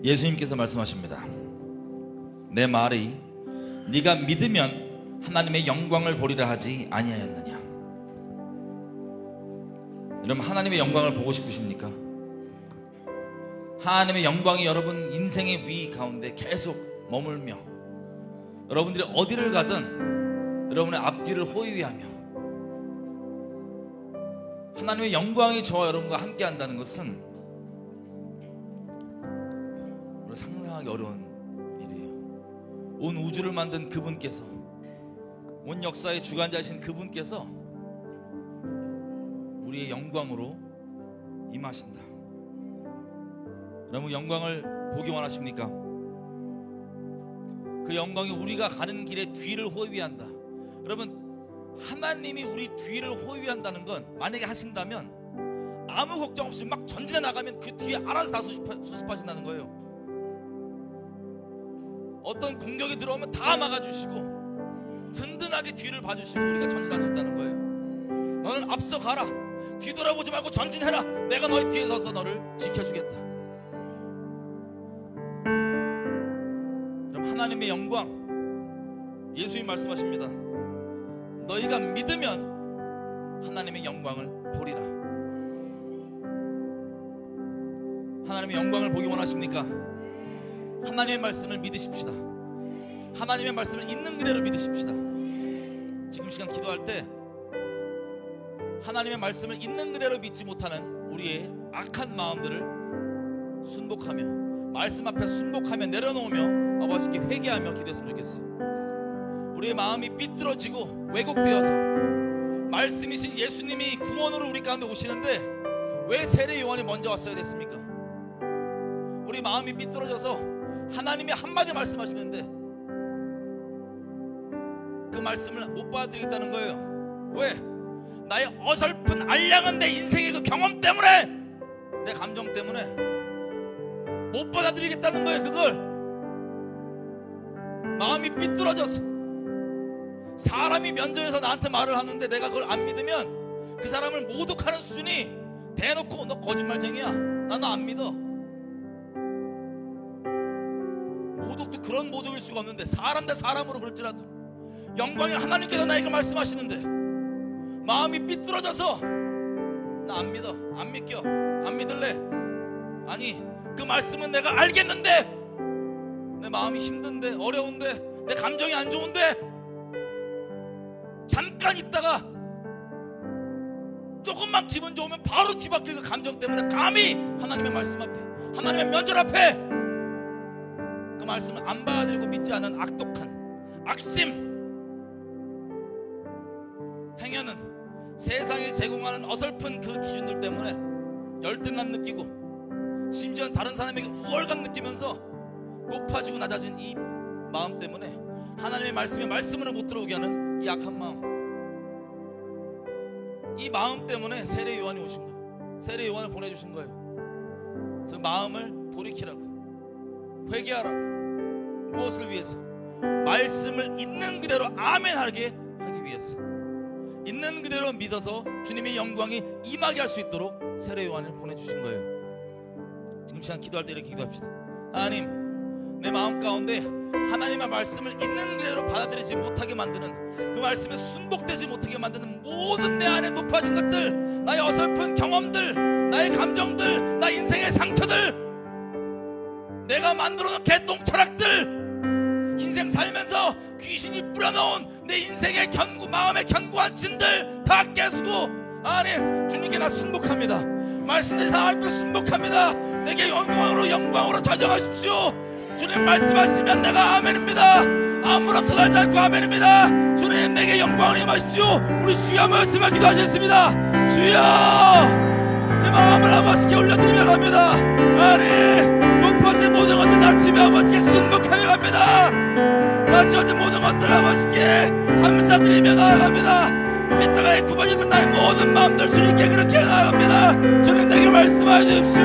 예수님께서 말씀하십니다. 내 말이 네가 믿으면 하나님의 영광을 보리라 하지 아니하였느냐. 여러분, 하나님의 영광을 보고 싶으십니까? 하나님의 영광이 여러분 인생의 위 가운데 계속 머물며 여러분들이 어디를 가든 여러분의 앞뒤를 호위하며 하나님의 영광이 저와 여러분과 함께 한다는 것은 상상하기 어려운 일이에요. 온 우주를 만든 그분께서, 온 역사의 주관자이신 그분께서 우리의 영광으로 임하신다. 여러분, 영광을 보기 원하십니까? 그 영광이 우리가 가는 길에 뒤를 호위한다. 여러분, 하나님이 우리 뒤를 호위한다는 건 만약에 하신다면 아무 걱정 없이 막 전진해 나가면 그 뒤에 알아서 다 수습하신다는 거예요. 어떤 공격이 들어오면 다 막아주시고 든든하게 뒤를 봐주시고 우리가 전진할 수 있다는 거예요. 너는 앞서 가라, 뒤돌아보지 말고 전진해라, 내가 너의 뒤에 서서 너를 지켜주겠다. 그럼 하나님의 영광, 예수님 말씀하십니다. 너희가 믿으면 하나님의 영광을 보리라. 하나님의 영광을 보기 원하십니까? 하나님의 말씀을 믿으십시다. 하나님의 말씀을 있는 그대로 믿으십시다. 지금 시간 기도할 때 하나님의 말씀을 있는 그대로 믿지 못하는 우리의 악한 마음들을 순복하며, 말씀 앞에 순복하며 내려놓으며 아버지께 회개하며 기도했으면 좋겠어요. 우리의 마음이 삐뚤어지고 왜곡되어서 말씀이신 예수님이 구원으로 우리 가운데 오시는데 왜 세례 요한이 먼저 왔어야 됐습니까? 우리 마음이 삐뚤어져서 하나님이 한마디 말씀하시는데 그 말씀을 못 받아들이겠다는 거예요. 왜? 나의 어설픈 알량한 내 인생의 그 경험 때문에, 내 감정 때문에 못 받아들이겠다는 거예요. 그걸 마음이 삐뚤어져서 사람이 면전에서 나한테 말을 하는데 내가 그걸 안 믿으면 그 사람을 모독하는 수준이 대놓고 너 거짓말쟁이야, 나 너 안 믿어. 모독도 그런 모독일 수가 없는데, 사람 대 사람으로 그럴지라도 영광의 하나님께서 나에게 말씀하시는데 마음이 삐뚤어져서 나 안 믿어, 안 믿겨, 안 믿을래. 아니, 그 말씀은 내가 알겠는데 내 마음이 힘든데, 어려운데, 내 감정이 안 좋은데 잠깐 있다가 조금만 기분 좋으면 바로 뒤바뀌는 그 감정 때문에 감히 하나님의 말씀 앞에, 하나님의 면전 앞에 그 말씀을 안 받아들이고 믿지 않은 악독한 악심 행여는 세상에 제공하는 어설픈 그 기준들 때문에 열등감 느끼고 심지어 다른 사람에게 우월감 느끼면서 높아지고 낮아진 이 마음 때문에 하나님의 말씀에 말씀으로 못 들어오게 하는 이 악한 마음, 이 마음 때문에 세례 요한이 오신 거예요. 세례 요한을 보내주신 거예요. 그래서 마음을 돌이키라고, 회개하라고. 무엇을 위해서? 말씀을 있는 그대로 아멘하게 하기 위해서, 있는 그대로 믿어서 주님의 영광이 임하게 할 수 있도록 세례 요한을 보내주신 거예요. 지금 시간 기도할 때 이렇게 기도합시다. 하나님, 내 마음 가운데 하나님의 말씀을 있는 그대로 받아들이지 못하게 만드는, 그 말씀에 순복되지 못하게 만드는 모든 내 안에 높아진 것들, 나의 어설픈 경험들, 나의 감정들, 나의 인생의 상처들, 내가 만들어놓은 개똥 철학들, 인생 살면서 귀신이 뿌려놓은 내 인생의 견고, 마음의 견고한 진들 다 깨수고, 하나님, 주님께 나 순복합니다. 말씀대로 하나님께 순복합니다. 내게 영광으로 찾아가십시오. 주님 말씀하시면 내가 아멘입니다. 아무나 터달지 않고 아멘입니다. 주님, 내게 영광을 임하십시오. 우리 주여 한번 말씀만 기도하셨습니다. 주여, 제 마음을 아버지께 올려드리며 갑니다. 하나님, 높아진 모든 것들 낮추며 아버지께 순복하며 갑니다. 낮춰진 모든 것들 아버지께 감사드리며 나아갑니다. 밑에가 굽어지는 나의 모든 마음들 주님께 그렇게 나아갑니다. 주님, 내게 말씀하여 주십시오.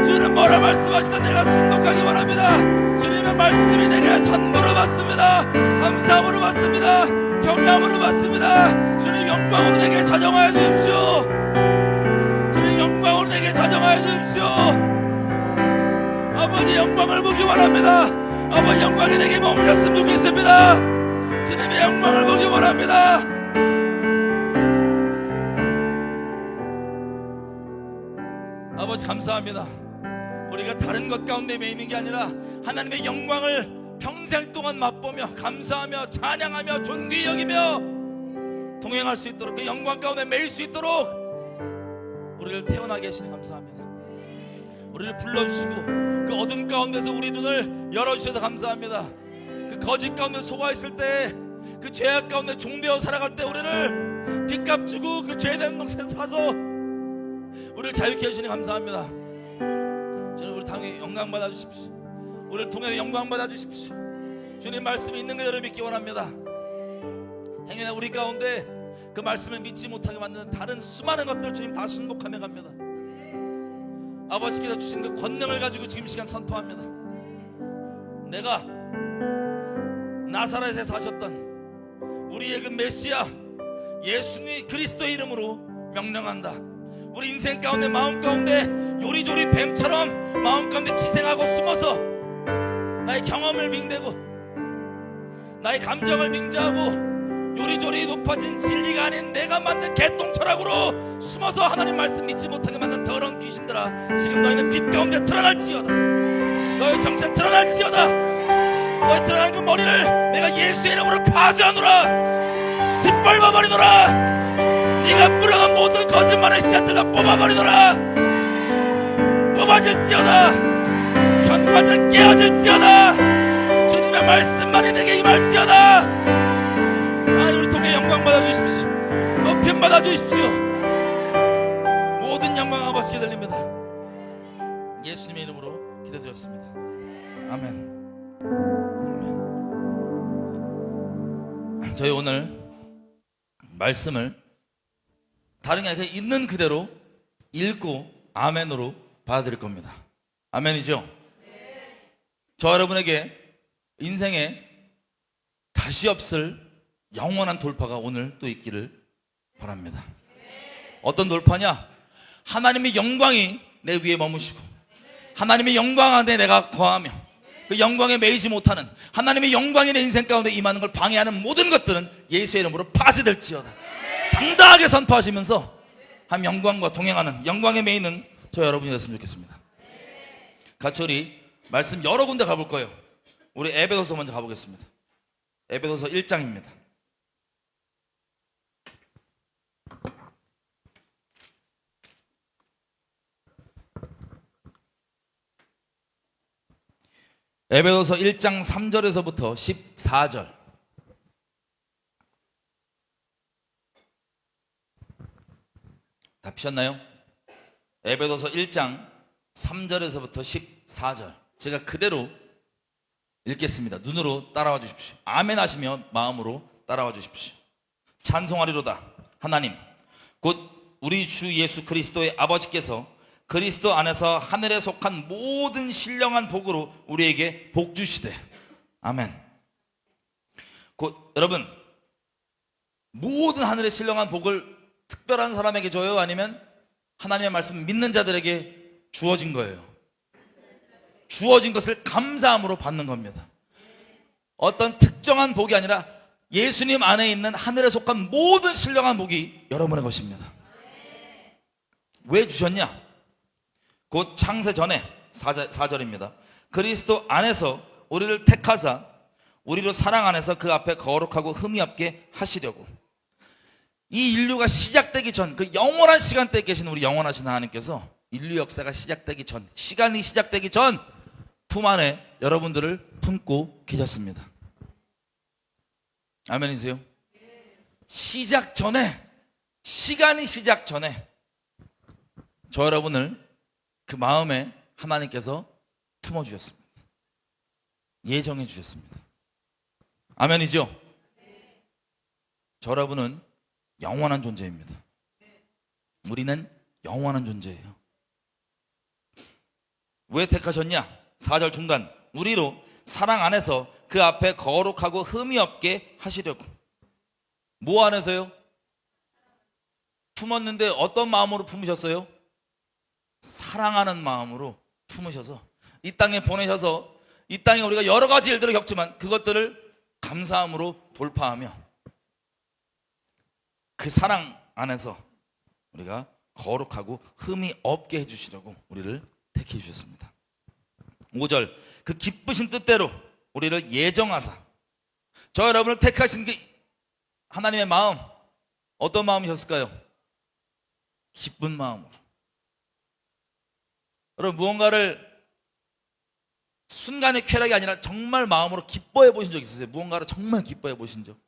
주님 뭐라 말씀하시든 내가 순복하기 원합니다. 주님의 말씀이 내게 전부로 받습니다. 감사함으로 받습니다. 경량으로 받습니다. 주님 영광으로 내게 자정하여 주십시오. 주님 영광으로 내게 자정하여 주십시오. 아버지 영광을 보기 원합니다. 아버지 영광이 내게 머물렀으면 좋겠습니다. 주님의 영광을 보기 원합니다. 아버지 감사합니다. 우리가 다른 것 가운데 매이는 게 아니라 하나님의 영광을 평생 동안 맛보며 감사하며 찬양하며 존귀히 여기며 동행할 수 있도록, 그 영광 가운데 매일 수 있도록 우리를 태어나게 하시니 감사합니다. 우리를 불러주시고 그 어둠 가운데서 우리 눈을 열어주셔서 감사합니다. 그 거짓 가운데 속아있을 때, 그 죄악 가운데 종되어 살아갈 때 우리를 빚값 주고 그 죄된 놈에 사서 우리를 자유케 해주시니 감사합니다. 주님, 우리 당에 영광 받아주십시오. 우리를 통해 영광 받아주십시오. 주님 말씀이 있는 그대로 믿기 원합니다. 행여나 우리 가운데 그 말씀을 믿지 못하게 만드는 다른 수많은 것들 주님 다 순복하며 갑니다. 아버지께서 주신 그 권능을 가지고 지금 시간 선포합니다. 내가 나사렛에 사셨던 우리의 그 메시아 예수님 그리스도의 이름으로 명령한다. 우리 인생 가운데 마음 가운데 요리조리 뱀처럼 마음 가운데 기생하고 숨어서 나의 경험을 빙대고 나의 감정을 빙자하고 요리조리 높아진 진리가 아닌 내가 만든 개똥철학으로 숨어서 하나님 말씀 믿지 못하게 만든 더러운 귀신들아, 지금 너희는 빛 가운데 드러날지어다. 너희 정체 드러날지어다. 너희 드러난 그 머리를 내가 예수의 이름으로 파쇄하노라. 짓밟아버리노라. 네가 뿌려놓은 모든 거짓말의 씨앗들 다 뽑아버리노라. 뽑아질지어다. 견과질 깨어질지어다. 주님의 말씀만이 내게 임할지어다. 우리 통해 영광 받아주십시오. 높임 받아주십시오. 모든 영광 아버지께 드립니다. 예수님의 이름으로 기도드렸습니다. 아멘. 저희 오늘 말씀을 다른 게 아니라 있는 그대로 읽고 아멘으로 받아들일 겁니다. 아멘이죠? 저 여러분에게 인생에 다시 없을 영원한 돌파가 오늘 또 있기를 바랍니다. 어떤 돌파냐? 하나님의 영광이 내 위에 머무시고 하나님의 영광 안에 내가 거하며 그 영광에 매이지 못하는 하나님의 영광이 내 인생 가운데 임하는 걸 방해하는 모든 것들은 예수의 이름으로 파쇄될지어다. 당당하게 선포하시면서 한 영광과 동행하는 영광에 매이는 저 여러분이 됐으면 좋겠습니다. 같이 우리 말씀 여러 군데 가볼 거예요. 우리 에베소서 먼저 가보겠습니다. 에베소서 1장입니다. 에베소서 1장 3절에서부터 14절. 다 피셨나요? 에베소서 1장 3절에서부터 14절. 제가 그대로 읽겠습니다. 눈으로 따라와 주십시오. 아멘 하시며 마음으로 따라와 주십시오. 찬송하리로다. 하나님 곧 우리 주 예수 그리스도의 아버지께서 그리스도 안에서 하늘에 속한 모든 신령한 복으로 우리에게 복 주시되. 아멘. 곧 여러분, 모든 하늘의 신령한 복을 특별한 사람에게 줘요? 아니면 하나님의 말씀 믿는 자들에게 주어진 거예요? 주어진 것을 감사함으로 받는 겁니다. 어떤 특정한 복이 아니라 예수님 안에 있는 하늘에 속한 모든 신령한 복이 여러분의 것입니다. 왜 주셨냐? 곧 창세 전에 4절입니다. 그리스도 안에서 우리를 택하사 우리로 사랑 안에서 그 앞에 거룩하고 흠이 없게 하시려고. 이 인류가 시작되기 전, 그 영원한 시간대에 계신 우리 영원하신 하나님께서 인류 역사가 시작되기 전, 시간이 시작되기 전 품 안에 여러분들을 품고 계셨습니다. 아멘이세요? 시작 전에, 시간이 시작 전에 저 여러분을 그 마음에 하나님께서 품어주셨습니다. 예정해 주셨습니다. 아멘이죠? 저 여러분은 영원한 존재입니다. 우리는 영원한 존재예요. 왜 택하셨냐? 4절 중간, 우리로 사랑 안에서 그 앞에 거룩하고 흠이 없게 하시려고. 뭐 안에서요? 품었는데 어떤 마음으로 품으셨어요? 사랑하는 마음으로 품으셔서 이 땅에 보내셔서 이 땅에 우리가 여러 가지 일들을 겪지만 그것들을 감사함으로 돌파하며 그 사랑 안에서 우리가 거룩하고 흠이 없게 해주시려고 우리를 택해 주셨습니다. 5절, 그 기쁘신 뜻대로 우리를 예정하사. 저 여러분을 택하신 그 하나님의 마음, 어떤 마음이셨을까요? 기쁜 마음으로. 여러분, 무언가를 순간의 쾌락이 아니라 정말 마음으로 기뻐해 보신 적 있으세요? 무언가를 정말 기뻐해 보신 적?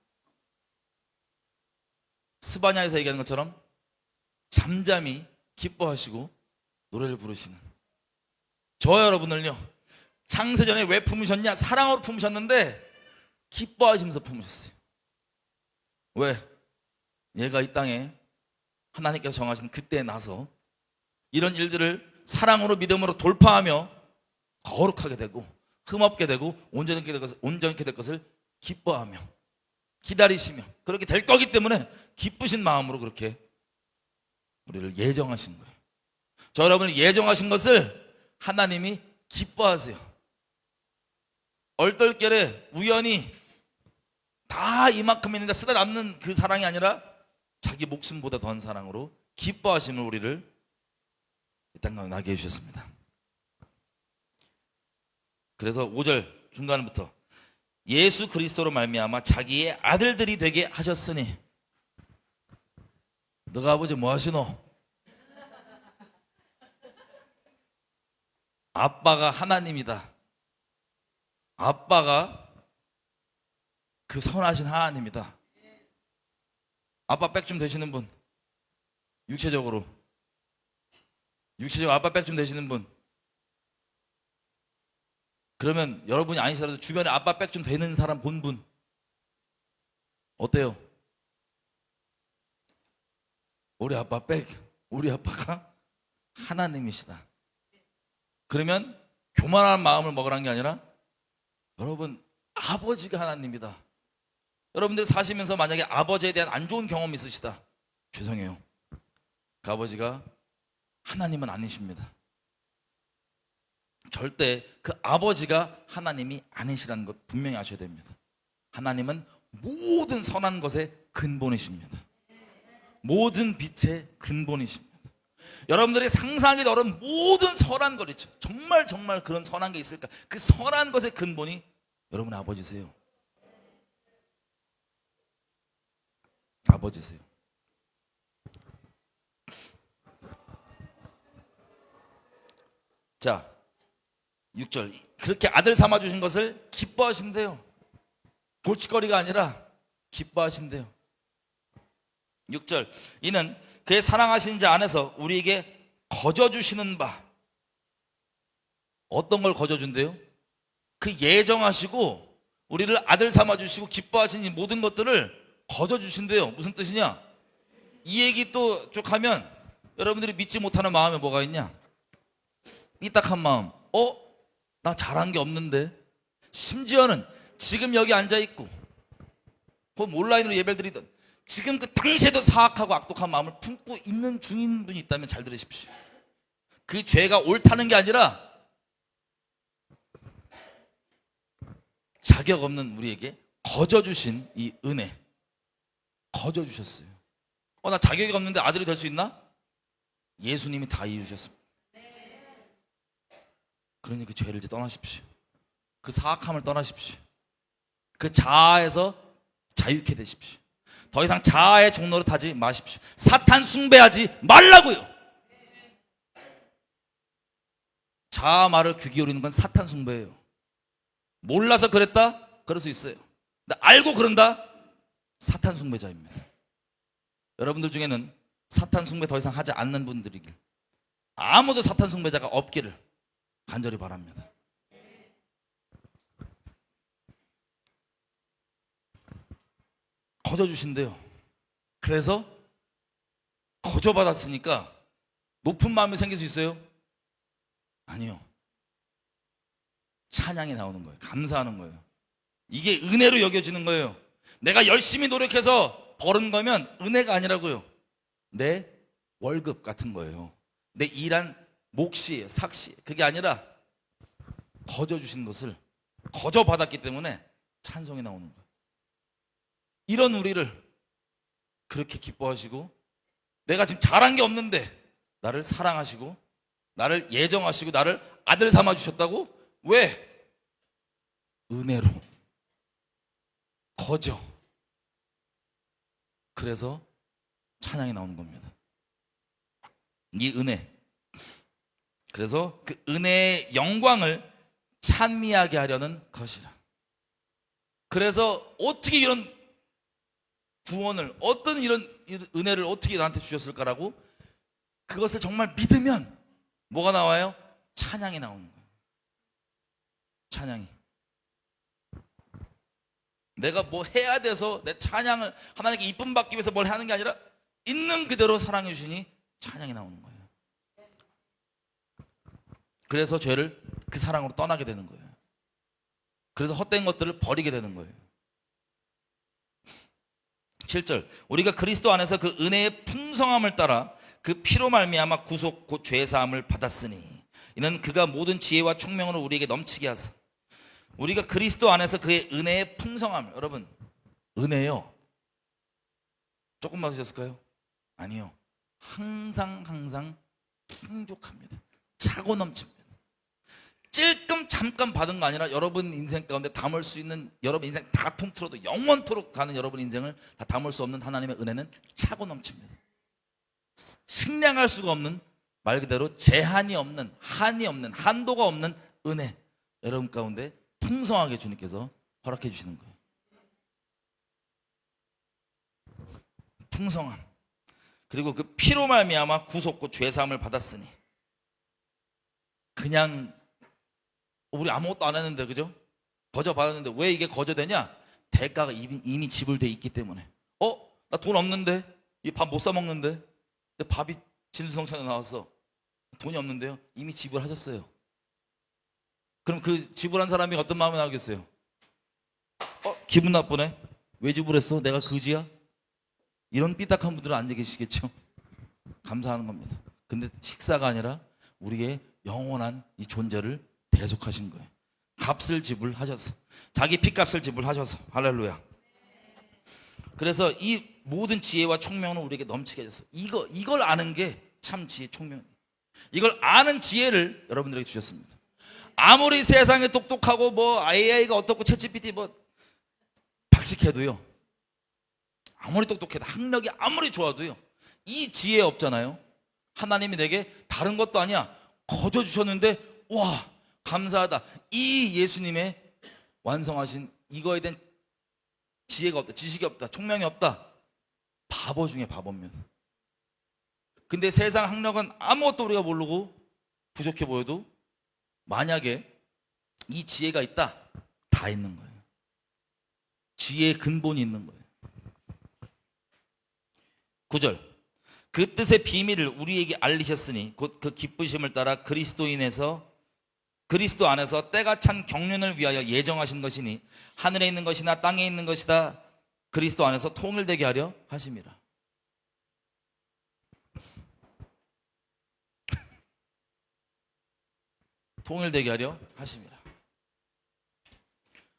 스바냐에서 얘기하는 것처럼 잠잠히 기뻐하시고 노래를 부르시는 저 여러분을요, 창세전에 왜 품으셨냐? 사랑으로 품으셨는데 기뻐하시면서 품으셨어요. 왜? 얘가 이 땅에 하나님께서 정하신 그때에 나서 이런 일들을 사랑으로 믿음으로 돌파하며 거룩하게 되고 흠없게 되고 온전케 될 것을 기뻐하며 기다리시며 그렇게 될 거기 때문에 기쁘신 마음으로 그렇게 우리를 예정하신 거예요. 저 여러분을 예정하신 것을 하나님이 기뻐하세요. 얼떨결에 우연히 다 이만큼 있는데 쓰다 남는 그 사랑이 아니라 자기 목숨보다 더한 사랑으로 기뻐하시는 우리를 이 땅에 나게 해주셨습니다. 그래서 5절 중간부터 예수 그리스도로 말미암아 자기의 아들들이 되게 하셨으니. 너가 아버지 뭐 하시노? 아빠가 하나님이다. 아빠가 그 선하신 하나님이다. 아빠 백 좀 되시는 분, 육체적으로 아빠 백 좀 되시는 분, 그러면 여러분이 아니시더라도 주변에 아빠 백 좀 되는 사람 본 분 어때요? 우리 아빠 백, 우리 아빠가 하나님이시다. 그러면 교만한 마음을 먹으라는 게 아니라 여러분 아버지가 하나님이다. 여러분들 사시면서 만약에 아버지에 대한 안 좋은 경험이 있으시다, 죄송해요. 그 아버지가 하나님은 아니십니다. 절대 그 아버지가 하나님이 아니시라는 것 분명히 아셔야 됩니다. 하나님은 모든 선한 것의 근본이십니다. 모든 빛의 근본이십니다. 여러분들이 상상하기 어려운 모든 선한 것 있죠. 정말 그런 선한 게 있을까? 그 선한 것의 근본이 여러분 아버지세요. 아버지세요. 자, 6절, 그렇게 아들 삼아주신 것을 기뻐하신대요. 골칫거리가 아니라 기뻐하신대요. 6절, 이는 그의 사랑하신 자 안에서 우리에게 거저주시는 바. 어떤 걸 거저준대요? 그 예정하시고 우리를 아들 삼아주시고 기뻐하신 이 모든 것들을 거저주신대요. 무슨 뜻이냐? 이 얘기 또 쭉 하면 여러분들이 믿지 못하는 마음에 뭐가 있냐? 삐딱한 마음. 나 잘한 게 없는데. 심지어는 지금 여기 앉아있고 혹은 온라인으로 예배를 드리던 지금 그 당시에도 사악하고 악독한 마음을 품고 있는 중인 분이 있다면 잘 들으십시오. 그 죄가 옳다는 게 아니라 자격 없는 우리에게 거저주신 이 은혜, 거저주셨어요. 나 자격이 없는데 아들이 될 수 있나? 예수님이 다 이루셨습니다. 그러니 그 죄를 이제 떠나십시오. 그 사악함을 떠나십시오. 그 자아에서 자유케 되십시오. 더 이상 자아의 종로를 타지 마십시오. 사탄 숭배하지 말라고요. 자아 말을 귀 기울이는 건 사탄 숭배예요. 몰라서 그랬다? 그럴 수 있어요. 근데 알고 그런다? 사탄 숭배자입니다. 여러분들 중에는 사탄 숭배 더 이상 하지 않는 분들이길, 아무도 사탄 숭배자가 없기를 간절히 바랍니다. 거저주신대요. 그래서 거저받았으니까 높은 마음이 생길 수 있어요? 아니요. 찬양이 나오는 거예요. 감사하는 거예요. 이게 은혜로 여겨지는 거예요. 내가 열심히 노력해서 벌은 거면 은혜가 아니라고요. 내 월급 같은 거예요. 내 일한 몫이에요. 삭시. 그게 아니라 거저 주신 것을 거저 받았기 때문에 찬송이 나오는 거예요. 이런 우리를 그렇게 기뻐하시고, 내가 지금 잘한 게 없는데 나를 사랑하시고 나를 예정하시고 나를 아들 삼아 주셨다고? 왜? 은혜로. 거저. 그래서 찬양이 나오는 겁니다. 이 은혜. 그래서 그 은혜의 영광을 찬미하게 하려는 것이라. 그래서 어떻게 이런 구원을, 어떤 이런 은혜를 어떻게 나한테 주셨을까라고, 그것을 정말 믿으면 뭐가 나와요? 찬양이 나오는 거예요. 찬양이. 내가 뭐 해야 돼서 내 찬양을 하나님께 이쁨 받기 위해서 뭘 하는 게 아니라 있는 그대로 사랑해 주시니 찬양이 나오는 거예요. 그래서 죄를 그 사랑으로 떠나게 되는 거예요. 그래서 헛된 것들을 버리게 되는 거예요. 7절, 우리가 그리스도 안에서 그 은혜의 풍성함을 따라 그 피로 말미암아 구속 곧 죄사함을 받았으니 이는 그가 모든 지혜와 총명으로 우리에게 넘치게 하사. 우리가 그리스도 안에서 그의 은혜의 풍성함을, 여러분, 은혜요 조금 맞으셨을까요? 아니요, 항상 풍족합니다. 차고 넘칩니다. 찔끔 잠깐 받은 거 아니라 여러분 인생 가운데 담을 수 있는, 여러분 인생 다 통틀어도 영원토록 가는 여러분 인생을 다 담을 수 없는 하나님의 은혜는 차고 넘칩니다. 식량할 수가 없는, 말 그대로 제한이 없는, 한이 없는, 한도가 없는 은혜, 여러분 가운데 풍성하게 주님께서 허락해 주시는 거예요. 풍성함. 그리고 그 피로 말미암아 구속 곧 죄사함을 받았으니. 그냥 우리 아무것도 안 했는데, 그죠? 거저 받았는데 왜 이게 거저 되냐? 대가가 이미 지불돼 있기 때문에. 나 돈 없는데, 이 밥 못 사 먹는데, 근데 밥이 진수성찬에 나왔어. 돈이 없는데요? 이미 지불하셨어요. 그럼 그 지불한 사람이 어떤 마음이 나겠어요? 기분 나쁘네? 왜 지불했어? 내가 그지야? 이런 삐딱한 분들은 앉아 계시겠죠? 감사하는 겁니다. 근데 식사가 아니라 우리의 영원한 이 존재를 대속하신 거예요. 값을 지불하셔서, 자기 피값을 지불하셔서. 할렐루야. 그래서 이 모든 지혜와 총명은 우리에게 넘치게 해줘서, 이걸 아는 게 참 지혜, 총명이에요. 이걸 아는 지혜를 여러분들에게 주셨습니다. 아무리 세상에 똑똑하고 뭐 AI가 어떻고 챗GPT 뭐 박식해도요, 아무리 똑똑해도, 학력이 아무리 좋아도요, 이 지혜 없잖아요. 하나님이 내게 다른 것도 아니야, 거저 주셨는데 와 감사하다, 이 예수님의 완성하신 이거에 대한 지혜가 없다, 지식이 없다, 총명이 없다, 바보 중에 바보입니다. 근데 세상 학력은 아무것도 우리가 모르고 부족해 보여도 만약에 이 지혜가 있다, 다 있는 거예요. 지혜의 근본이 있는 거예요. 9절, 그 뜻의 비밀을 우리에게 알리셨으니 곧 그 기쁘심을 따라 그리스도 안에서 때가 찬 경륜을 위하여 예정하신 것이니 하늘에 있는 것이나 땅에 있는 것이다 그리스도 안에서 통일되게 하려 하심이라. 통일되게 하려 하심이라.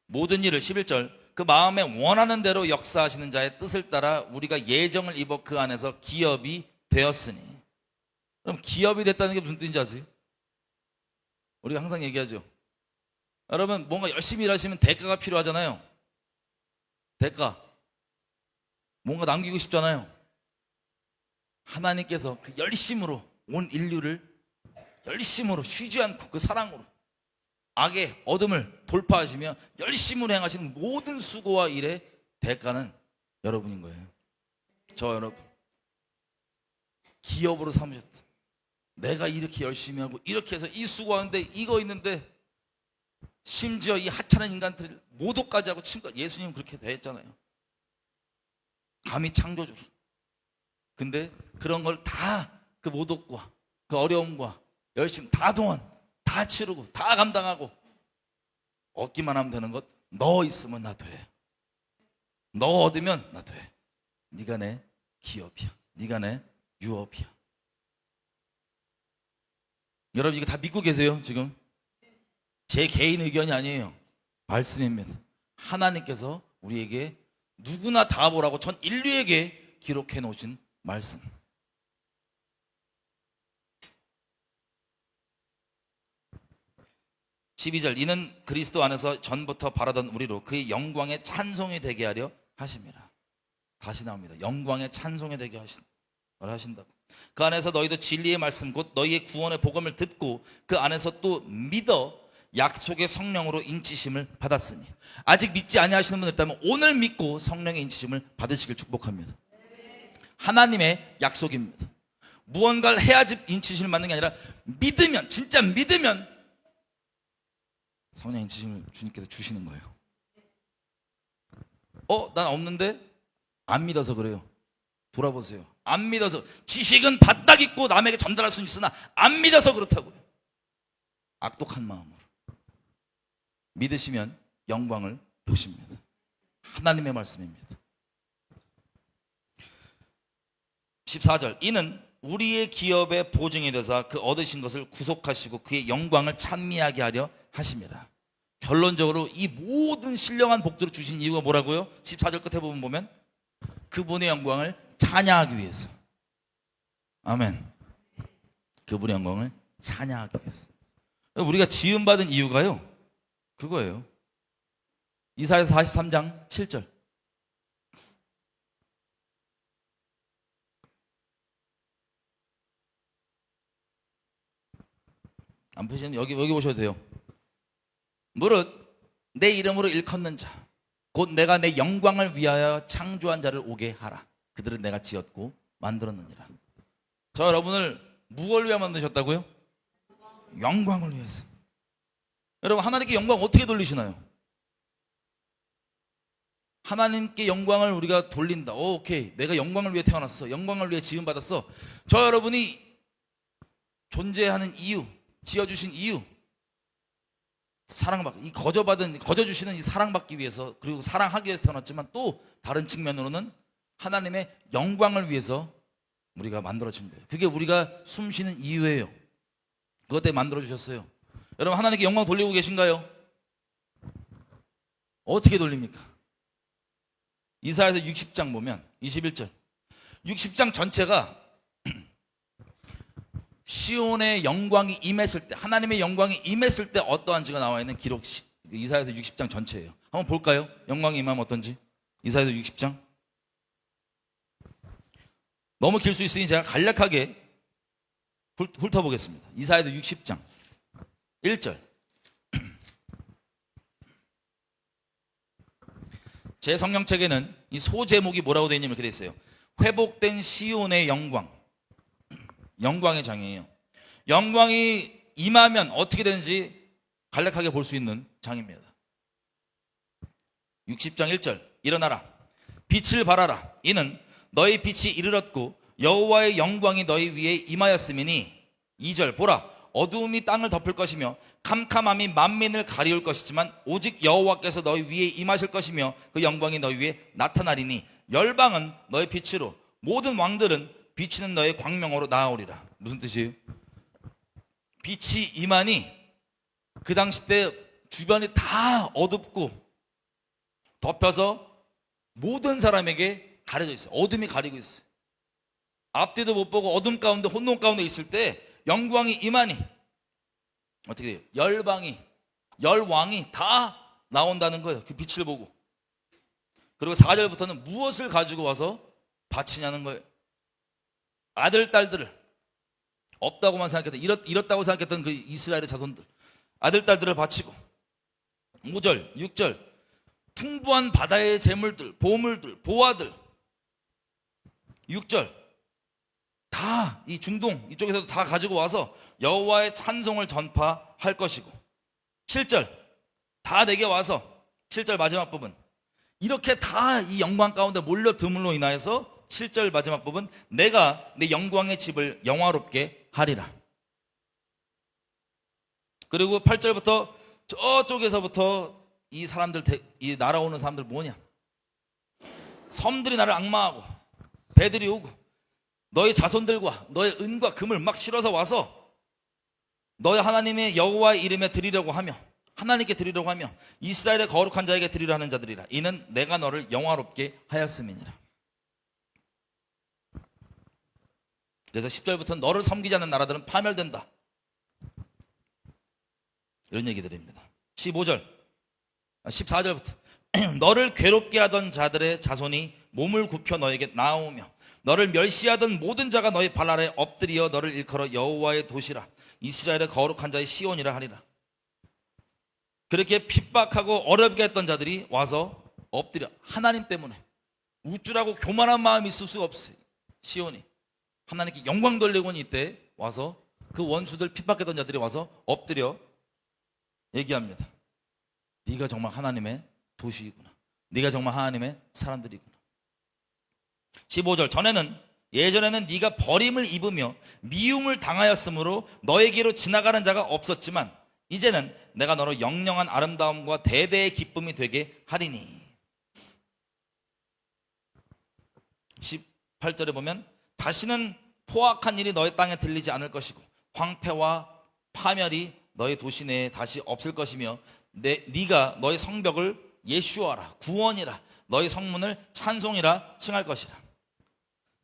모든 일을, 11절, 그 마음에 원하는 대로 역사하시는 자의 뜻을 따라 우리가 예정을 입어 그 안에서 기업이 되었으니. 그럼 기업이 됐다는 게 무슨 뜻인지 아세요? 우리가 항상 얘기하죠. 여러분, 뭔가 열심히 일하시면 대가가 필요하잖아요. 대가. 뭔가 남기고 싶잖아요. 하나님께서 그 열심으로 온 인류를 열심으로 쉬지 않고 그 사랑으로 악의 어둠을 돌파하시며 열심으로 행하시는 모든 수고와 일의 대가는 여러분인 거예요. 저 여러분 기업으로 삼으셨다. 내가 이렇게 열심히 하고 이렇게 해서 이 수고하는데 이거 있는데, 심지어 이 하찮은 인간들 모독까지 하고 예수님은 그렇게 대했잖아요. 감히 창조주로. 근데 그런 걸 다 그 모독과 그 어려움과 열심히 다 동원, 다 치르고, 다 감당하고, 얻기만 하면 되는 것. 너 있으면 나 돼. 너 얻으면 나 돼. 네가 내 기업이야. 네가 내 유업이야. 여러분 이거 다 믿고 계세요 지금? 제 개인 의견이 아니에요. 말씀입니다. 하나님께서 우리에게 누구나 다 보라고 전 인류에게 기록해 놓으신 말씀. 12절, 이는 그리스도 안에서 전부터 바라던 우리로 그의 영광에 찬송이 되게 하려 하십니다. 다시 나옵니다. 영광에 찬송이 되게 하신다고. 그 안에서 너희도 진리의 말씀 곧 너희의 구원의 복음을 듣고 그 안에서 또 믿어 약속의 성령으로 인치심을 받았으니. 아직 믿지 아니하시는 분들 있다면 오늘 믿고 성령의 인치심을 받으시길 축복합니다. 하나님의 약속입니다. 무언가를 해야지 인치심을 받는 게 아니라 믿으면, 진짜 믿으면 성령 인치심을 주님께서 주시는 거예요. 난 없는데? 안 믿어서 그래요. 돌아보세요. 안 믿어서. 지식은 바닥 있고 남에게 전달할 수는 있으나 안 믿어서 그렇다고요. 악독한 마음으로. 믿으시면 영광을 보십니다. 하나님의 말씀입니다. 14절, 이는 우리의 기업의 보증이 되사 그 얻으신 것을 구속하시고 그의 영광을 찬미하게 하려 하십니다. 결론적으로 이 모든 신령한 복들을 주신 이유가 뭐라고요? 14절 끝에 보면 그분의 영광을 찬양하기 위해서. 아멘. 그분의 영광을 찬양하기 위해서. 우리가 지음받은 이유가요, 그거예요. 이사야서 43장 7절. 안 보시는 여기 보셔도 돼요. 무릇 내 이름으로 일컫는 자 곧 내가 내 영광을 위하여 창조한 자를 오게 하라. 그들은 내가 지었고 만들었느니라. 저 여러분을 무엇을 위해 만드셨다고요? 영광을 위해서. 여러분, 하나님께 영광 어떻게 돌리시나요? 하나님께 영광을 우리가 돌린다. 오케이, 내가 영광을 위해 태어났어, 영광을 위해 지음받았어. 저 여러분이 존재하는 이유, 지어주신 이유, 사랑받기, 거저주시는 이 사랑받기 위해서, 그리고 사랑하기 위해서 태어났지만 또 다른 측면으로는 하나님의 영광을 위해서 우리가 만들어진 거예요. 그게 우리가 숨쉬는 이유예요. 그것 때문에 만들어주셨어요. 여러분, 하나님께 영광 돌리고 계신가요? 어떻게 돌립니까? 이사야서 60장 보면 21절, 60장 전체가 시온의 영광이 임했을 때, 하나님의 영광이 임했을 때 어떠한지가 나와 있는 기록, 이사야서 60장 전체예요. 한번 볼까요? 영광이 임하면 어떤지. 이사야서 60장. 너무 길 수 있으니 제가 간략하게 훑어보겠습니다. 이사야서 60장 1절. 제 성경책에는 이 소제목이 뭐라고 되어 있냐면 이렇게 되어 있어요. 회복된 시온의 영광. 영광의 장이에요. 영광이 임하면 어떻게 되는지 간략하게 볼 수 있는 장입니다. 60장 1절. 일어나라, 빛을 발하라. 이는 너희 빛이 이르렀고 여호와의 영광이 너희 위에 임하였음이니. 2절. 보라, 어두움이 땅을 덮을 것이며 캄캄함이 만민을 가리울 것이지만 오직 여호와께서 너희 위에 임하실 것이며 그 영광이 너희 위에 나타나리니. 열방은 너희 빛으로, 모든 왕들은 비치는 너의 광명으로 나아오리라. 무슨 뜻이에요? 빛이 임하니 그 당시 때 주변이 다 어둡고 덮여서 모든 사람에게 가려져 있어요. 어둠이 가리고 있어요. 앞뒤도 못 보고 어둠 가운데, 혼돈 가운데 있을 때 영광이 임하니 어떻게 돼요? 열왕이 다 나온다는 거예요. 그 빛을 보고. 그리고 4절부터는 무엇을 가지고 와서 바치냐는 거예요. 아들, 딸들을, 없다고만 생각했던, 잃었다고 생각했던 그 이스라엘의 자손들, 아들, 딸들을 바치고. 5절, 6절, 풍부한 바다의 재물들, 보물들, 보화들. 6절, 다 이 중동 이쪽에서도 다 가지고 와서 여호와의 찬송을 전파할 것이고. 7절, 다 내게 와서, 7절 마지막 부분, 이렇게 다 이 영광 가운데 몰려듦으로 인하여서 7절 마지막 부분, 내가 내 영광의 집을 영화롭게 하리라. 그리고 8절부터 저쪽에서부터 이 사람들, 이 날아오는 사람들 뭐냐? 섬들이 나를 악마하고 배들이 오고 너희 자손들과 너의 은과 금을 막 실어서 와서 너희 하나님의 여호와의 이름에 드리려고 하며 하나님께 드리려고 하며 이스라엘의 거룩한 자에게 드리려 하는 자들이라. 이는 내가 너를 영화롭게 하였음이니라. 그래서 10절부터 너를 섬기지 않는 나라들은 파멸된다, 이런 얘기들입니다. 14절부터 너를 괴롭게 하던 자들의 자손이 몸을 굽혀 너에게 나아오며 너를 멸시하던 모든 자가 너의 발 아래 엎드려 너를 일컬어 여호와의 도시라, 이스라엘의 거룩한 자의 시온이라 하리라. 그렇게 핍박하고 어렵게 했던 자들이 와서 엎드려, 하나님 때문에 우쭐하고 교만한 마음이 있을 수가 없어요. 시온이 하나님께 영광 돌리고는 이때 와서 그 원수들 핍박했던 자들이 와서 엎드려 얘기합니다. 네가 정말 하나님의 도시이구나. 네가 정말 하나님의 사람들이구나. 15절 예전에는 네가 버림을 입으며 미움을 당하였으므로 너에게로 지나가는 자가 없었지만 이제는 내가 너로 영영한 아름다움과 대대의 기쁨이 되게 하리니. 18절에 보면 다시는 포악한 일이 너의 땅에 들리지 않을 것이고 황폐와 파멸이 너의 도시 내에 다시 없을 것이며 네가 너의 성벽을 예슈아라, 구원이라, 너의 성문을 찬송이라 칭할 것이라.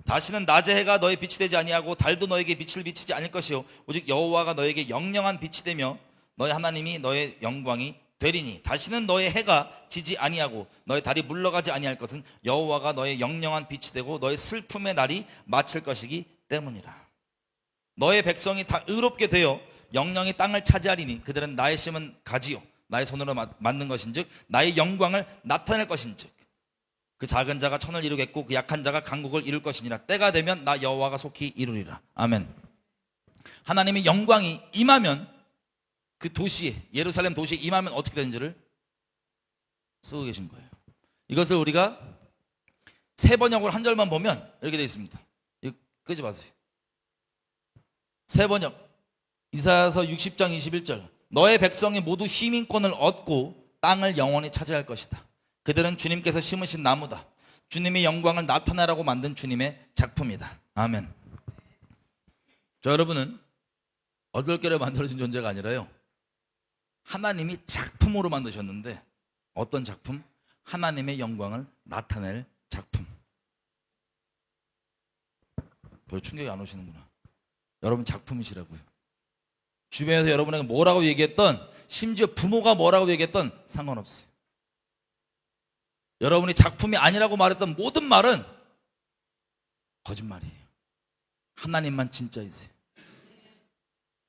다시는 낮의 해가 너의 빛이 되지 아니하고 달도 너에게 빛을 비치지 않을 것이요 오직 여호와가 너에게 영영한 빛이 되며 너의 하나님이 너의 영광이 되리니. 다시는 너의 해가 지지 아니하고 너의 달이 물러가지 아니할 것은 여호와가 너의 영영한 빛이 되고 너의 슬픔의 날이 마칠 것이기 때문이라. 너의 백성이 다 의롭게 되어 영영이 땅을 차지하리니 그들은 나의 심은 가지요 나의 손으로 만든 것인즉 나의 영광을 나타낼 것인즉 그 작은 자가 천을 이루겠고 그 약한 자가 강국을 이룰 것이니라. 때가 되면 나 여호와가 속히 이루리라. 아멘. 하나님의 영광이 임하면 그 도시에, 예루살렘 도시에 임하면 어떻게 되는지를 쓰고 계신 거예요. 이것을 우리가 세 번역으로 한 절만 보면 이렇게 되어 있습니다. 이거 끄지 마세요. 세 번역 이사야서 60장 21절 너의 백성이 모두 시민권을 얻고 땅을 영원히 차지할 것이다. 그들은 주님께서 심으신 나무다. 주님의 영광을 나타내라고 만든 주님의 작품이다. 아멘. 자, 여러분은 얼떨결에 만들어진 존재가 아니라요, 하나님이 작품으로 만드셨는데 어떤 작품? 하나님의 영광을 나타낼 작품. 별 충격이 안 오시는구나. 여러분 작품이시라고요. 주변에서 여러분에게 뭐라고 얘기했던, 심지어 부모가 뭐라고 얘기했던 상관없어요. 여러분이 작품이 아니라고 말했던 모든 말은 거짓말이에요. 하나님만 진짜이세요.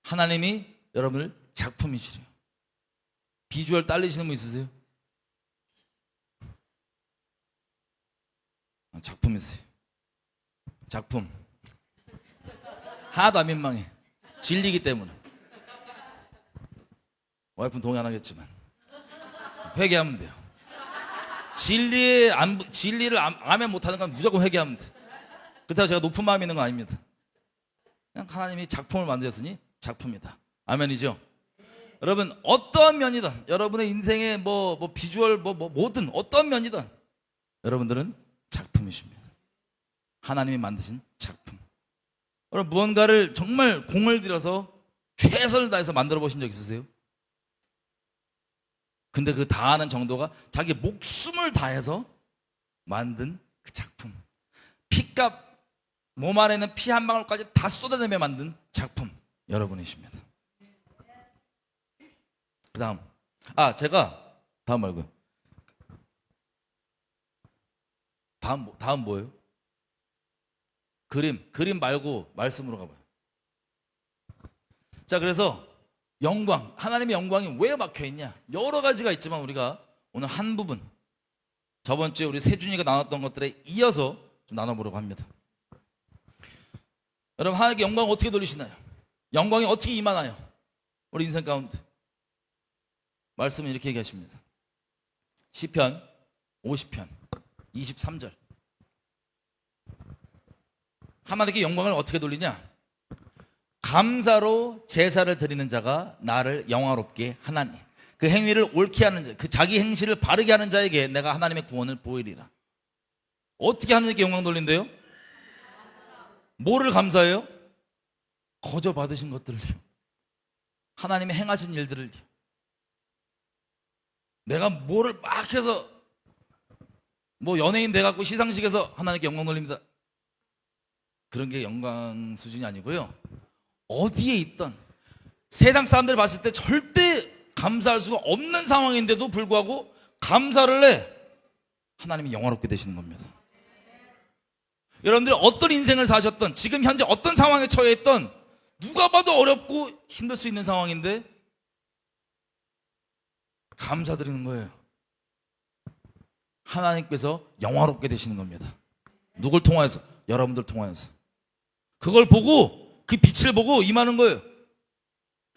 하나님이 여러분을 작품이시래요. 비주얼 딸리시는 분 있으세요? 작품이세요. 작품. 하나도 안 민망해. 진리기 때문에. 와이프는 동의 안 하겠지만 회개하면 돼요. 진리를 아멘 못하는 건 무조건 회개하면 돼. 그렇다고 제가 높은 마음이 있는 건 아닙니다. 그냥 하나님이 작품을 만드셨으니 작품이다. 아멘이죠. 여러분 어떠한 면이든, 여러분의 인생의 뭐 비주얼 뭐든 어떤 면이든 여러분들은 작품이십니다. 하나님이 만드신 작품. 여러분 무언가를 정말 공을 들여서 최선을 다해서 만들어 보신 적 있으세요? 근데 그 다하는 정도가 자기 목숨을 다해서 만든 그 작품, 피값, 몸 안에 있는 피 한 방울까지 다 쏟아내며 만든 작품, 여러분이십니다. 그 다음, 제가 다음 말고요. 다음 뭐예요? 그림 말고 말씀으로 가봐요. 자, 그래서 영광, 하나님의 영광이 왜 막혀있냐? 여러 가지가 있지만 우리가 오늘 한 부분, 저번 주에 우리 세준이가 나눴던 것들에 이어서 좀 나눠보려고 합니다. 여러분 하나님께 영광을 어떻게 돌리시나요? 영광이 어떻게 임하나요? 우리 인생 가운데 말씀은 이렇게 얘기하십니다. 시편 50편 23절 하나님께 영광을 어떻게 돌리냐? 감사로 제사를 드리는 자가 나를 영화롭게 하나니 그 행위를 옳게 하는 자, 그 자기 행실을 바르게 하는 자에게 내가 하나님의 구원을 보이리라. 어떻게 하나님께 영광 돌린대요? 뭐를 감사해요? 거저 받으신 것들을요, 하나님이 행하신 일들을요. 내가 뭐를 막 해서 뭐 연예인 돼갖고 시상식에서 하나님께 영광 돌립니다. 그런 게 영광 수준이 아니고요. 어디에 있던 세상 사람들 봤을 때 절대 감사할 수가 없는 상황인데도 불구하고 감사를 해 하나님이 영화롭게 되시는 겁니다. 여러분들이 어떤 인생을 사셨던, 지금 현재 어떤 상황에 처해 있던, 누가 봐도 어렵고 힘들 수 있는 상황인데 감사드리는 거예요. 하나님께서 영화롭게 되시는 겁니다. 누굴 통하여서? 여러분들 통하여서. 그걸 보고, 그 빛을 보고 임하는 거예요.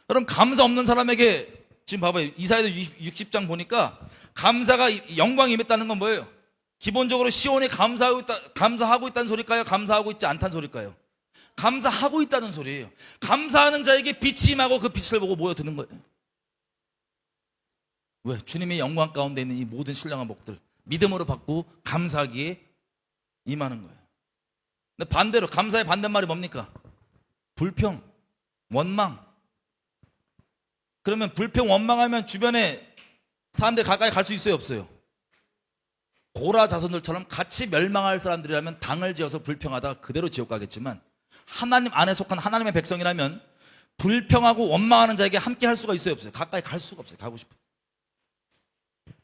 여러분, 감사 없는 사람에게 지금 봐봐요. 이사야서 60장 보니까 감사가 영광이 임했다는 건 뭐예요? 기본적으로 시온이 감사하고 있다는 소리일까요? 감사하고 있지 않다는 소리일까요? 감사하고 있다는 소리예요. 감사하는 자에게 빛이 임하고 그 빛을 보고 모여드는 거예요. 왜? 주님의 영광 가운데 있는 이 모든 신령한 복들 믿음으로 받고 감사하기에 임하는 거예요. 근데 반대로 감사의 반대말이 뭡니까? 불평, 원망. 그러면 불평, 원망하면 주변에 사람들 가까이 갈 수 있어요, 없어요? 고라 자손들처럼 같이 멸망할 사람들이라면 당을 지어서 불평하다가 그대로 지옥 가겠지만, 하나님 안에 속한 하나님의 백성이라면 불평하고 원망하는 자에게 함께 할 수가 있어요, 없어요? 가까이 갈 수가 없어요. 가고 싶어요.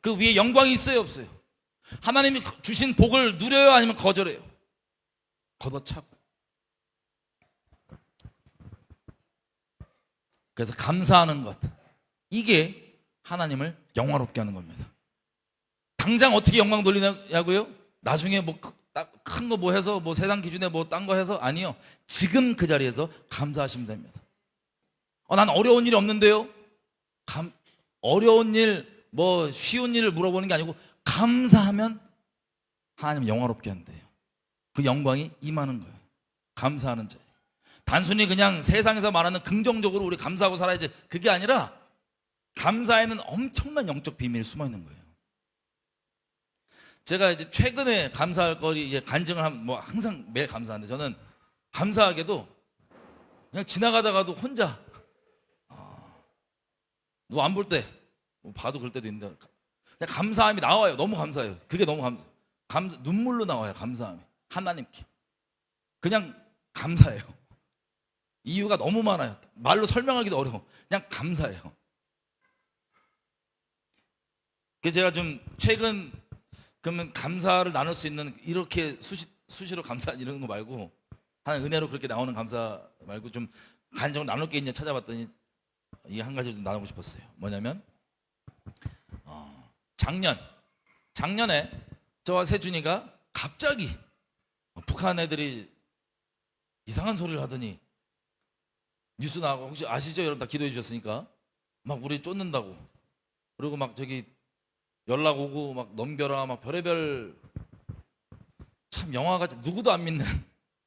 그 위에 영광이 있어요, 없어요? 하나님이 주신 복을 누려요, 아니면 거절해요? 걷어차고. 그래서 감사하는 것, 이게 하나님을 영화롭게 하는 겁니다. 당장 어떻게 영광 돌리냐고요? 나중에 뭐 큰 거 뭐 해서 뭐 세상 기준에 뭐 딴 거 해서? 아니요. 지금 그 자리에서 감사하시면 됩니다. 난 어려운 일이 없는데요. 어려운 일, 뭐 쉬운 일을 물어보는 게 아니고 감사하면 하나님 영화롭게 한대요. 그 영광이 임하는 거예요. 감사하는 자. 단순히 그냥 세상에서 말하는 긍정적으로 우리 감사하고 살아야지, 그게 아니라 감사에는 엄청난 영적 비밀이 숨어 있는 거예요. 제가 이제 최근에 감사할 거리 이제 간증을 하면 뭐 항상 매일 감사하는데, 저는 감사하게도 그냥 지나가다가도 혼자 누구 안 볼 때 뭐 봐도 그럴 때도 있는데 그냥 감사함이 나와요. 너무 감사해요. 그게 너무 눈물로 나와요. 감사함이 하나님께 그냥 감사해요. 이유가 너무 많아요. 말로 설명하기도 어려워. 그냥 감사해요. 그래서 제가 좀 최근 그러면 감사를 나눌 수 있는, 이렇게 수시로 감사 이런 거 말고 하나님 은혜로 그렇게 나오는 감사 말고 좀 간증을 나눌 게 있냐 찾아봤더니 이게 한 가지 좀 나누고 싶었어요. 뭐냐면 작년에 저와 세준이가 갑자기 북한 애들이 이상한 소리를 하더니 뉴스 나가고, 혹시 아시죠? 여러분 다 기도해 주셨으니까 막 우리 쫓는다고, 그리고 막 저기 연락 오고 막 넘겨라, 막 별의별, 참 영화같이 누구도 안 믿는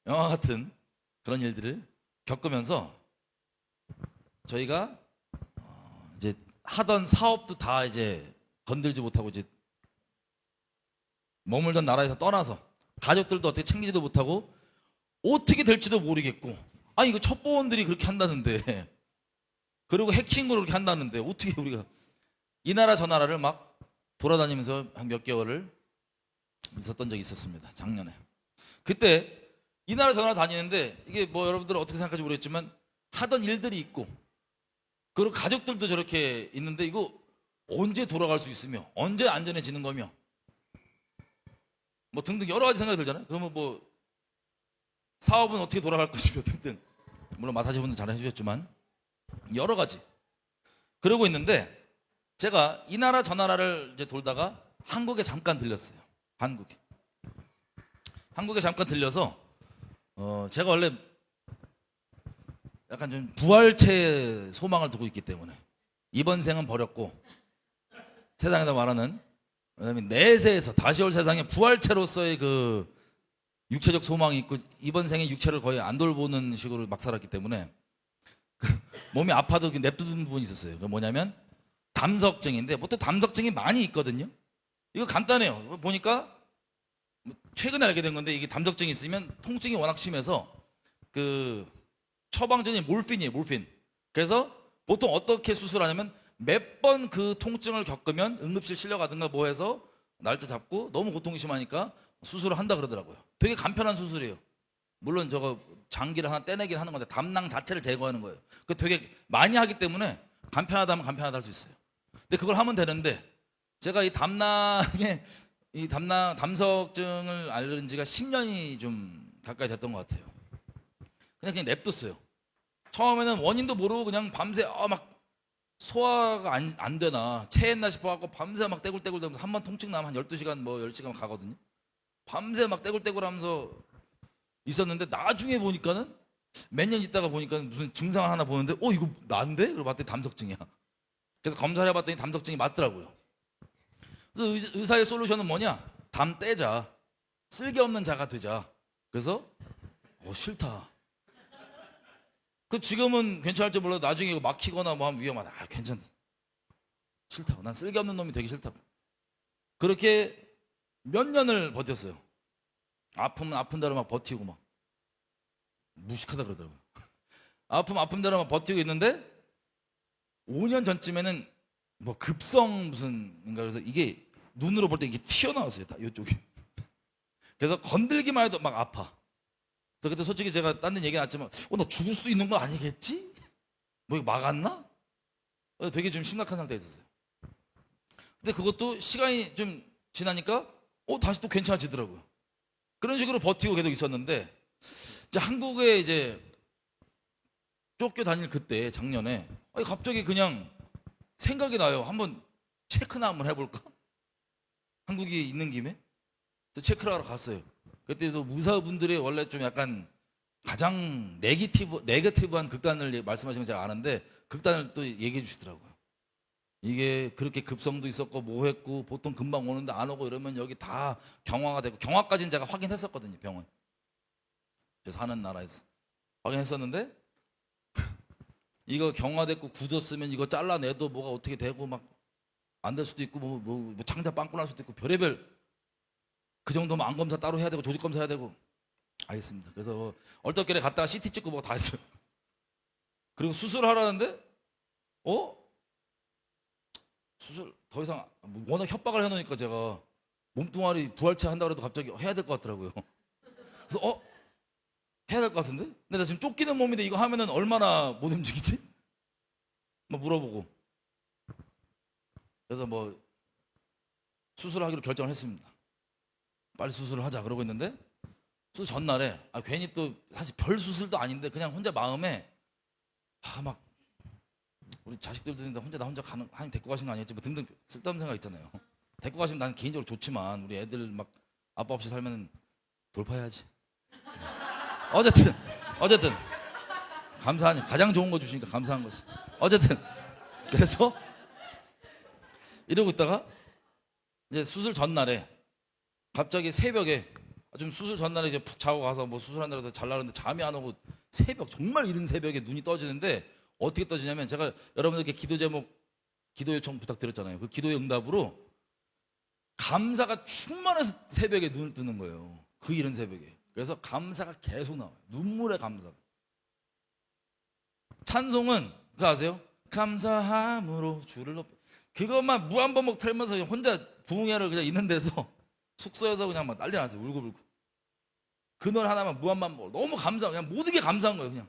영화 같은 그런 일들을 겪으면서 저희가 이제 하던 사업도 다 이제 건들지 못하고 이제 머물던 나라에서 떠나서 가족들도 어떻게 챙기지도 못하고 어떻게 될지도 모르겠고, 아니 이거 첩보원들이 그렇게 한다는데, 그리고 해킹으로 그렇게 한다는데 어떻게 우리가 이 나라 저 나라를 막 돌아다니면서 한 몇 개월을 있었던 적이 있었습니다. 작년에. 그때 이 나라 저 나라 다니는데 이게 뭐 여러분들 어떻게 생각할지 모르겠지만 하던 일들이 있고, 그리고 가족들도 저렇게 있는데 이거 언제 돌아갈 수 있으며 언제 안전해지는 거며 뭐 등등 여러 가지 생각이 들잖아요. 그러면 뭐 사업은 어떻게 돌아갈 것이며 등등, 물론 마사지분들 잘 해주셨지만 여러 가지 그러고 있는데, 제가 이 나라 저 나라를 이제 돌다가 한국에 잠깐 들렸어요. 한국에 잠깐 들려서 제가 원래 약간 좀 부활체 소망을 두고 있기 때문에 이번 생은 버렸고 세상에서 말하는, 왜냐면 내세에서 다시 올 세상에 부활체로서의 그 육체적 소망이 있고, 이번 생에 육체를 거의 안 돌보는 식으로 막 살았기 때문에 몸이 아파도 냅두는 부분이 있었어요. 그 뭐냐면 담석증인데, 보통 담석증이 많이 있거든요. 이거 간단해요. 보니까 최근에 알게 된 건데, 이게 담석증이 있으면 통증이 워낙 심해서 그 처방전이 몰핀이에요. 몰핀. 그래서 보통 어떻게 수술하냐면 몇 번 그 통증을 겪으면 응급실 실려가든가 뭐 해서 날짜 잡고 너무 고통이 심하니까 수술을 한다 그러더라고요. 되게 간편한 수술이에요. 물론 저거 장기를 하나 떼내긴 하는 건데 담낭 자체를 제거하는 거예요. 그 되게 많이 하기 때문에 간편하다면 간편하다 할 수 있어요. 근데 그걸 하면 되는데 제가 이 담낭에 이 담석증을 앓은 지가 10년이 좀 가까이 됐던 것 같아요. 그냥 냅뒀어요. 처음에는 원인도 모르고 그냥 밤새 막 소화가 안 되나 체했나 싶어갖고 밤새 막 떼굴떼굴 대면서 한 번 통증 나면 한 12시간 뭐 10시간 가거든요. 밤새 막 떼굴떼굴 하면서 있었는데 나중에 보니까는 몇 년 있다가 보니까 무슨 증상 하나 보는데 이거 난데? 그러고 봤더니 담석증이야. 그래서 검사를 해봤더니 담석증이 맞더라고요. 그래서 의사의 솔루션은 뭐냐? 담 떼자. 쓸개 없는 자가 되자. 그래서 싫다. 그 지금은 괜찮을지 몰라도 나중에 이거 막히거나 뭐 하면 위험하다. 괜찮다. 싫다고. 난 쓸개 없는 놈이 되기 싫다고. 그렇게 몇 년을 버텼어요. 아프면 아픈 대로 막 버티고 막 무식하다 그러더라고요. 아프면 아픈 대로 막 버티고 있는데 5년 전쯤에는 뭐 급성 무슨인가 그래서 이게 눈으로 볼 때 이게 튀어나왔어요. 다 이쪽이. 그래서 건들기만 해도 막 아파. 그래서 그때 솔직히 제가 딴 데 얘기 나왔지만 나 죽을 수도 있는 거 아니겠지? 뭐 이거 막았나? 되게 좀 심각한 상태에 있었어요. 근데 그것도 시간이 좀 지나니까 다시 또 괜찮아지더라고요. 그런 식으로 버티고 계속 있었는데 이제 한국에 이제 쫓겨 다닐 그때 작년에 갑자기 그냥 생각이 나요. 한번 체크나 한번 해볼까? 한국에 있는 김에 또 체크를 하러 갔어요. 그때도 의사분들이 원래 좀 약간 가장 네거티브한 극단을 말씀하시는 걸 제가 아는데 극단을 또 얘기해 주시더라고요. 이게 그렇게 급성도 있었고 뭐 했고 보통 금방 오는데 안 오고 이러면 여기 다 경화가 되고 경화까지는 제가 확인했었거든요. 병원 그래서 사는 나라에서 확인했었는데 이거 경화됐고 굳었으면 이거 잘라내도 뭐가 어떻게 되고 막 안 될 수도 있고 뭐 창자 빵꾸 날 수도 있고 별의별 그 정도면 암 검사 따로 해야 되고 조직 검사 해야 되고 알겠습니다. 그래서 얼떨결에 갔다가 CT 찍고 뭐 다 했어요. 그리고 수술하라는데 수술 더 이상 워낙 협박을 해놓으니까 제가 몸뚱아리 부활체 한다고 해도 갑자기 해야 될 것 같더라고요. 그래서 해야 될 것 같은데? 근데 나 지금 쫓기는 몸인데 이거 하면은 얼마나 못 움직이지? 막 물어보고 그래서 뭐 수술하기로 결정을 했습니다. 빨리 수술을 하자 그러고 있는데 수술 전날에 괜히 또 사실 별 수술도 아닌데 그냥 혼자 마음에 막 우리 자식들도 있는데 나 혼자 가는 하나님 데리고 가신 거 아니겠지 뭐 등등 쓸데없는 생각 있잖아요. 데리고 가시면 나는 개인적으로 좋지만 우리 애들 막 아빠 없이 살면 돌파해야지. 어쨌든 감사하니 가장 좋은 거 주시니까 감사한 거지. 어쨌든 그래서 이러고 있다가 이제 수술 전날에 갑자기 새벽에 좀 수술 전날에 이제 푹 자고 가서 뭐 수술한다고 해서 잘라는데 잠이 안 오고 새벽 정말 이른 새벽에 눈이 떠지는데 어떻게 떠지냐면 제가 여러분들께 기도 제목 기도 요청 부탁드렸잖아요. 그 기도의 응답으로 감사가 충만해서 새벽에 눈을 뜨는 거예요. 그 이른 새벽에. 그래서 감사가 계속 나와요. 눈물의 감사가. 찬송은 그거 아세요? 감사함으로 주를 높여 그것만 무한반복 틀면서 혼자 부흥회를 그냥 있는 데서 숙소에서 그냥 막 난리 났어요. 울고불고. 그 노래 하나만 무한반복 너무 그냥 모든 게 감사한 거예요. 그냥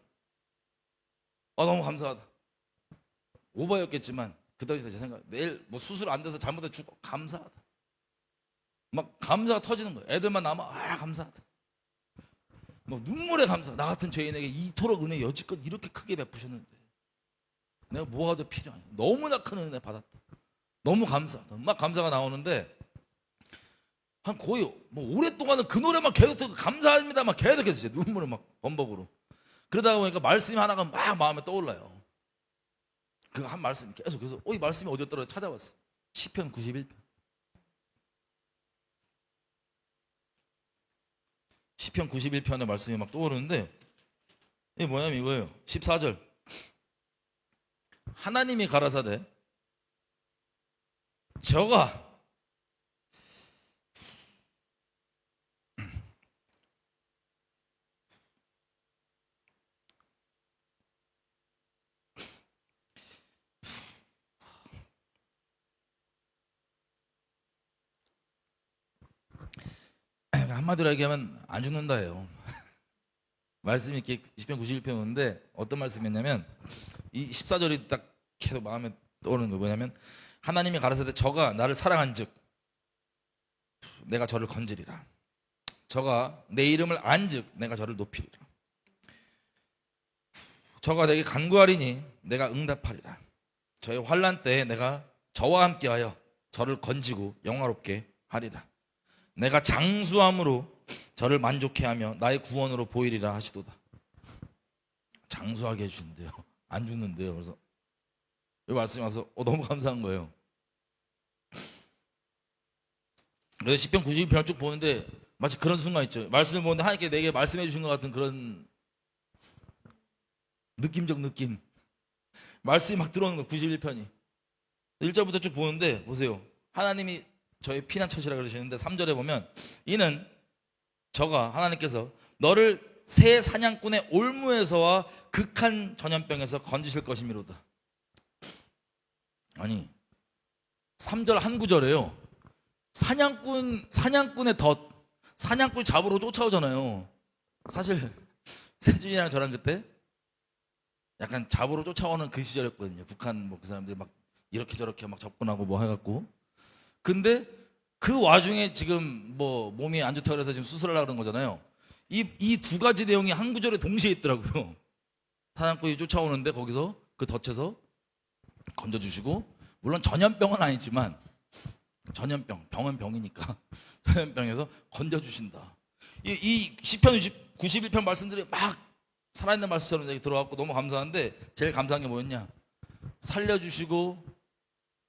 너무 감사하다. 오버였겠지만 그 당시에 제 생각 내일 뭐 수술 안 돼서 잘못해 죽어 감사하다. 막 감사가 터지는 거예요. 애들만 남아 감사하다. 뭐 눈물의 감사. 나 같은 죄인에게 이토록 은혜 여지껏 이렇게 크게 베푸셨는데 내가 뭐가 더 필요하냐. 너무나 큰 은혜 받았다. 너무 감사하다. 막 감사가 나오는데 한 거의 뭐 오랫동안은 그 노래만 계속 듣고 감사합니다 막 계속 했어요. 눈물을 막 범벅으로. 그러다가 보니까 말씀이 하나가 막 마음에 떠올라요. 그 한 말씀이 계속 그래서 이 말씀이 어디였더라 찾아봤어요. 시편 91편. 시편 91편의 말씀이 막 떠오르는데 이게 뭐냐면 이거예요. 14절. 하나님이 가라사대 저가 한마디로 얘기하면 안 죽는다예요. 말씀이 이렇게 10편 91편 오는데 어떤 말씀이었냐면 이 14절이 딱 계속 마음에 떠오르는 거 뭐냐면 하나님이 가라사대 저가 나를 사랑한즉 내가 저를 건지리라. 저가 내 이름을 안즉 내가 저를 높이리라. 저가 내게 간구하리니 내가 응답하리라. 저의 환난 때에 내가 저와 함께하여 저를 건지고 영화롭게 하리라. 내가 장수함으로 저를 만족해 하며 나의 구원으로 보이리라 하시도다. 장수하게 해주신대요. 안 죽는데요. 그래서 이 말씀이 와서 너무 감사한 거예요. 그래서 10편 91편을 쭉 보는데 마치 그런 순간 있죠. 말씀을 보는데 하나님께 내게 말씀해 주신 것 같은 그런 느낌적 느낌. 말씀이 막 들어오는 거예요. 91편이 1절부터 쭉 보는데 보세요. 하나님이 저의 피난처시라 그러시는데 3절에 보면 이는 저가 하나님께서 너를 새 사냥꾼의 올무에서와 극한 전염병에서 건지실 것이미로다. 아니 3절 한 구절에요. 사냥꾼의 덫, 사냥꾼 잡으러 쫓아오잖아요. 사실 세준이랑 저랑 그때 약간 잡으러 쫓아오는 그 시절이었거든요. 북한 뭐 그 사람들이 막 이렇게 저렇게 막 접근하고 뭐 해갖고. 근데 그 와중에 지금 뭐 몸이 안 좋다고 해서 지금 수술하려고 그런 거잖아요. 이 두 가지 내용이 한 구절에 동시에 있더라고요. 사냥꾼이 쫓아오는데 거기서 그 덫에서 건져주시고, 물론 전염병은 아니지만 전염병, 병은 병이니까 전염병에서 건져주신다. 이 시편 91편 말씀들이 막 살아있는 말씀처럼 들어왔고 너무 감사한데, 제일 감사한 게 뭐였냐? 살려주시고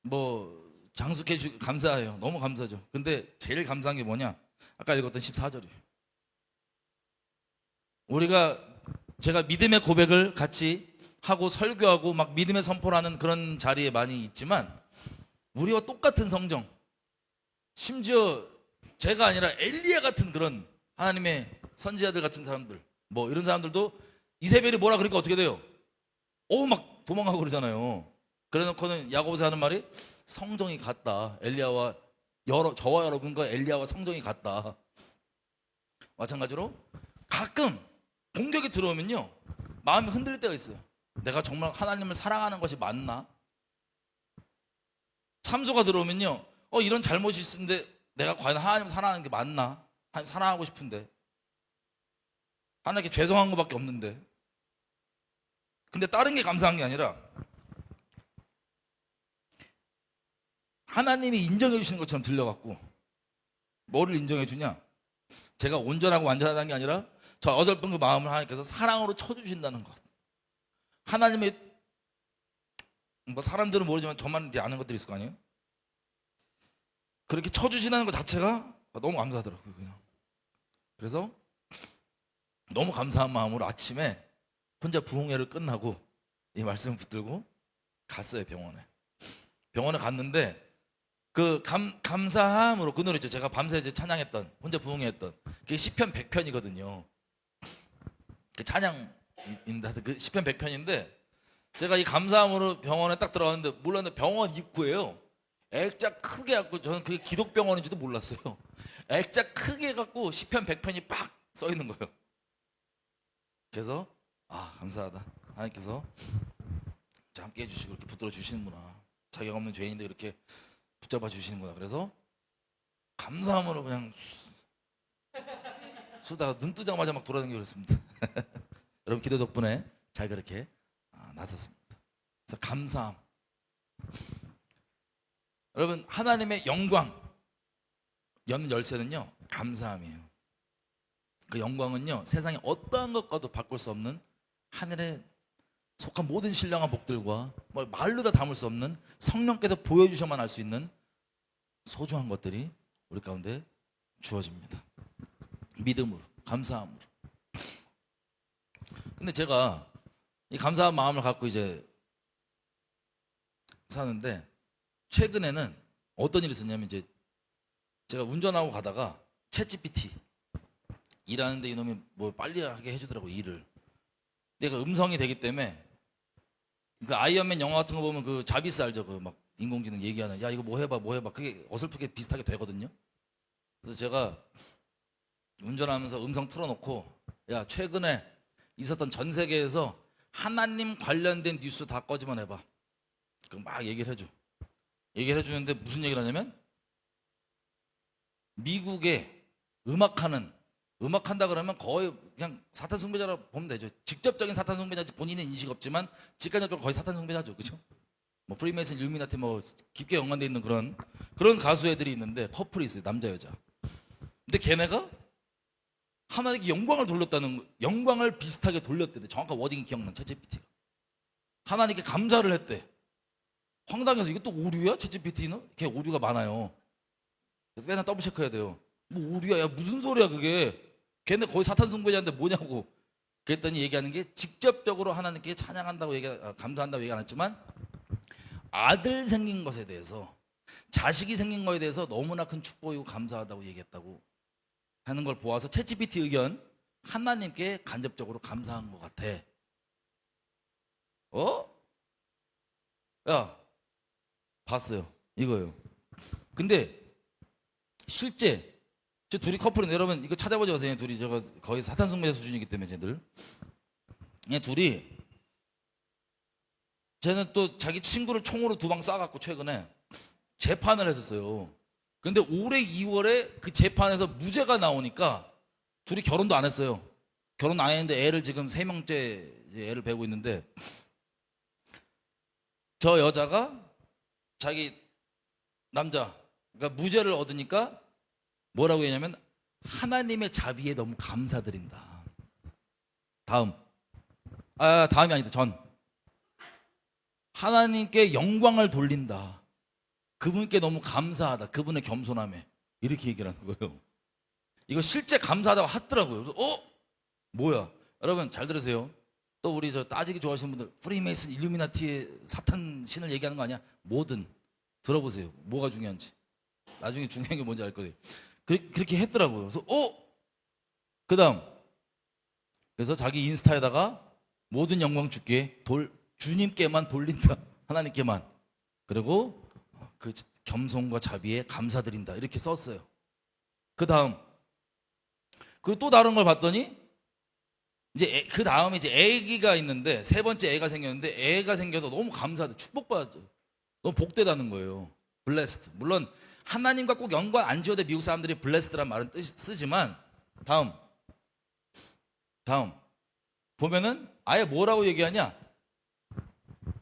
뭐 장숙해 주시고 감사해요. 너무 감사죠. 근데 제일 감사한 게 뭐냐? 아까 읽었던 14절이에요. 제가 믿음의 고백을 같이 하고 설교하고 막 믿음의 선포를 하는 그런 자리에 많이 있지만, 우리와 똑같은 성정, 심지어 제가 아니라 엘리야 같은 그런 하나님의 선지자들 같은 사람들, 뭐 이런 사람들도 이세벨이 뭐라 그러니까 어떻게 돼요? 막 도망가고 그러잖아요. 그래놓고는 야고보서 하는 말이 성정이 같다. 엘리야와 저와 여러분과 엘리야와 성정이 같다. 마찬가지로 가끔 공격이 들어오면요, 마음이 흔들릴 때가 있어요. 내가 정말 하나님을 사랑하는 것이 맞나? 참소가 들어오면요, 이런 잘못이 있는데 내가 과연 하나님을 사랑하는 게 맞나? 하나님 사랑하고 싶은데, 하나님께 죄송한 것밖에 없는데. 근데 다른 게 감사한 게 아니라 하나님이 인정해 주시는 것처럼 들려갖고, 뭐를 인정해 주냐? 제가 온전하고 완전하다는 게 아니라 저 어설픈 그 마음을 하나님께서 사랑으로 쳐주신다는 것. 하나님의, 뭐 사람들은 모르지만 저만 이제 아는 것들이 있을 거 아니에요? 그렇게 쳐주신다는 것 자체가 너무 감사하더라고요. 그냥. 그래서 너무 감사한 마음으로 아침에 혼자 부흥회를 끝나고 이 말씀을 붙들고 갔어요. 병원에 갔는데 그 감사함으로 그 노래 있죠. 제가 밤새 이제 찬양했던, 혼자 부흥회 했던 그게 시편 100편이거든요. 그 찬양인데 그 시편 100편인데, 제가 이 감사함으로 병원에 딱 들어갔는데 몰랐는데 병원 입구에요, 액자 크게 갖고, 저는 그게 기독병원인지도 몰랐어요. 액자 크게 갖고 시편 100편이 빡 써 있는 거예요. 그래서 감사하다. 하나님께서 함께 해주시고 이렇게 붙들어 주시는구나. 자격 없는 죄인인데 이렇게 붙잡아 주시는구나. 그래서 감사함으로 그냥 쓰다가 눈 뜨자마자 막 돌아다니고 그랬습니다. 여러분 기도 덕분에 잘 그렇게 나섰습니다. 그래서 감사함. 여러분 하나님의 영광 여는 열쇠는요, 감사함이에요. 그 영광은요, 세상의 어떠한 것과도 바꿀 수 없는, 하늘에 속한 모든 신령한 복들과 말로 다 담을 수 없는, 성령께서 보여주셔만 알 수 있는 소중한 것들이 우리 가운데 주어집니다. 믿음으로, 감사함으로. 근데 제가 이 감사한 마음을 갖고 이제 사는데, 최근에는 어떤 일이 있었냐면, 이제 제가 운전하고 가다가 챗GPT 일하는데 이놈이 뭐 빨리 하게 해주더라고, 일을. 내가 음성이 되기 때문에, 그 아이언맨 영화 같은 거 보면 그 자비스 알죠? 그 막 인공지능 얘기하는, 야 이거 뭐 해봐 그게 어설프게 비슷하게 되거든요. 그래서 제가 운전하면서 음성 틀어놓고 야 최근에 있었던 전 세계에서 하나님 관련된 뉴스 다 꺼지만 해봐. 그럼 막 얘기를 해줘. 얘기를 해주는데 무슨 얘기를 하냐면 미국의 음악한다 그러면 거의 그냥 사탄 숭배자라고 보면 되죠. 직접적인 사탄 숭배자지 본인은 인식 없지만 직간접적으로 거의 사탄 숭배자죠. 그죠? 뭐 프리메이슨, 일루미나티 뭐 깊게 연관돼 있는 그런 가수 애들이 있는데 퍼플이 있어요. 남자 여자. 근데 걔네가 하나님께 영광을 돌렸다는 영광을 비슷하게 돌렸대. 정확한 워딩이 기억나. 챗GPT가 하나님께 감사를 했대. 황당해서 이게 또 오류야? 챗GPT는? 걔 오류가 많아요. 맨날 더블 체크해야 돼요. 뭐 오류야? 야 무슨 소리야 그게? 걔네 거의 사탄 숭배자인데 뭐냐고. 그랬더니 얘기하는 게 직접적으로 하나님께 찬양한다고 감사한다고 얘기 안 했지만 아들 생긴 것에 대해서 자식이 생긴 것에 대해서 너무나 큰 축복이고 감사하다고 얘기했다고 하는 걸 보아서 챗GPT 의견 하나님께 간접적으로 감사한 것 같아. 야 봤어요 이거요. 근데 실제 저 둘이 커플인데 여러분 이거 찾아보지 마세요. 둘이 저거 거의 사탄 숭배자 수준이기 때문에 쟤들 얘 둘이 쟤는 또 자기 친구를 총으로 2방 쏴갖고 최근에 재판을 했었어요. 근데 올해 2월에 그 재판에서 무죄가 나오니까 둘이 결혼도 안 했어요. 결혼 안 했는데 애를 지금 3명째 애를 배우고 있는데 저 여자가 자기 남자 그러니까 무죄를 얻으니까 뭐라고 했냐면 하나님의 자비에 너무 감사드린다. 다음이 아니다. 전 하나님께 영광을 돌린다. 그분께 너무 감사하다. 그분의 겸손함에 이렇게 얘기를 하는 거예요. 이거 실제 감사하다고 하더라고요. 그래서 뭐야? 여러분 잘 들으세요. 또 우리 저 따지기 좋아하시는 분들 프리메이슨, 일루미나티의 사탄 신을 얘기하는 거 아니야? 뭐든 들어보세요. 뭐가 중요한지. 나중에 중요한 게 뭔지 알 거예요. 그렇게 했더라고요. 그래서 그다음 그래서 자기 인스타에다가 모든 영광 주께 주님께만 돌린다. 하나님께만. 그리고 그 겸손과 자비에 감사드린다. 이렇게 썼어요. 그다음 그리고 또 다른 걸 봤더니 이제 그 다음에 이제 애기가 있는데 세 번째 애가 생겼는데 애가 생겨서 너무 감사하다. 축복받았죠. 너무 복되다는 거예요. 블레스드. 물론 하나님과 꼭 연관 안 지어도 미국 사람들이 블레스드란 말은 쓰지만 다음 보면은 아예 뭐라고 얘기하냐?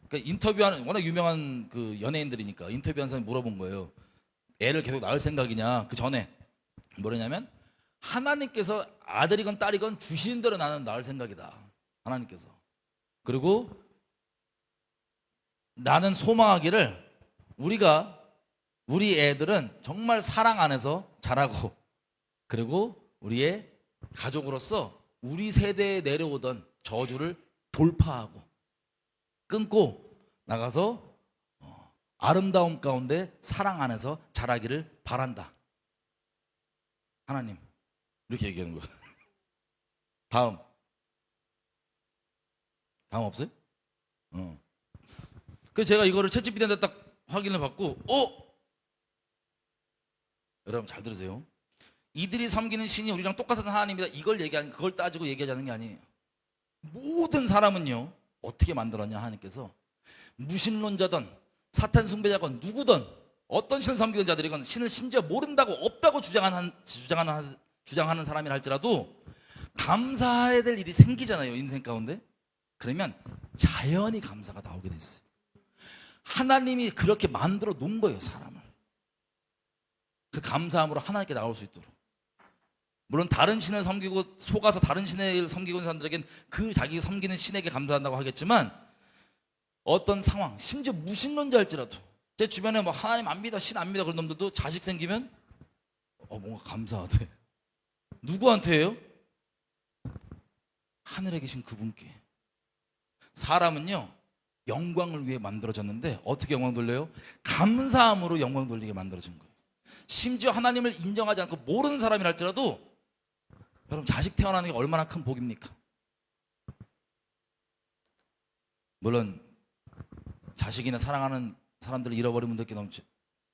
그러니까 인터뷰하는 워낙 유명한 그 연예인들이니까 인터뷰한 사람이 물어본 거예요. 애를 계속 낳을 생각이냐? 그 전에 뭐냐면 하나님께서 아들이건 딸이건 주신 대로 나는 낳을 생각이다. 하나님께서. 그리고 나는 소망하기를 우리 애들은 정말 사랑 안에서 자라고 그리고 우리의 가족으로서 우리 세대에 내려오던 저주를 돌파하고 끊고 나가서 아름다움 가운데 사랑 안에서 자라기를 바란다. 하나님 이렇게 얘기하는 거예요. 다음 없어요? 그래서 제가 이거를 챗GPT한테 딱 확인을 받고 여러분 잘 들으세요. 이들이 섬기는 신이 우리랑 똑같은 하나님이다. 이걸 그걸 따지고 얘기하자는 게 아니에요. 모든 사람은요 어떻게 만들었냐? 하나님께서 무신론자든 사탄 숭배자건 누구든 어떤 신을 섬기는 자들이건 신을 심지어 모른다고 없다고 주장하는 사람이라 할지라도 감사해야 될 일이 생기잖아요. 인생 가운데. 그러면 자연히 감사가 나오게 됐어요. 하나님이 그렇게 만들어 놓은 거예요. 사람을. 그 감사함으로 하나님께 나올 수 있도록. 물론 다른 신을 섬기고 속아서 다른 신을 섬기고 있는 사람들에겐 그 자기 섬기는 신에게 감사한다고 하겠지만 어떤 상황, 심지어 무신론자일지라도 제 주변에 뭐 하나님 안 믿어, 신 안 믿어 그런 놈들도 자식 생기면 뭔가 감사하대. 누구한테예요? 하늘에 계신 그분께. 사람은요 영광을 위해 만들어졌는데 어떻게 영광 돌려요? 감사함으로 영광 돌리게 만들어진 거예요. 심지어 하나님을 인정하지 않고 모르는 사람이라 할지라도 여러분 자식 태어나는 게 얼마나 큰 복입니까? 물론 자식이나 사랑하는 사람들을 잃어버린 분들께 너무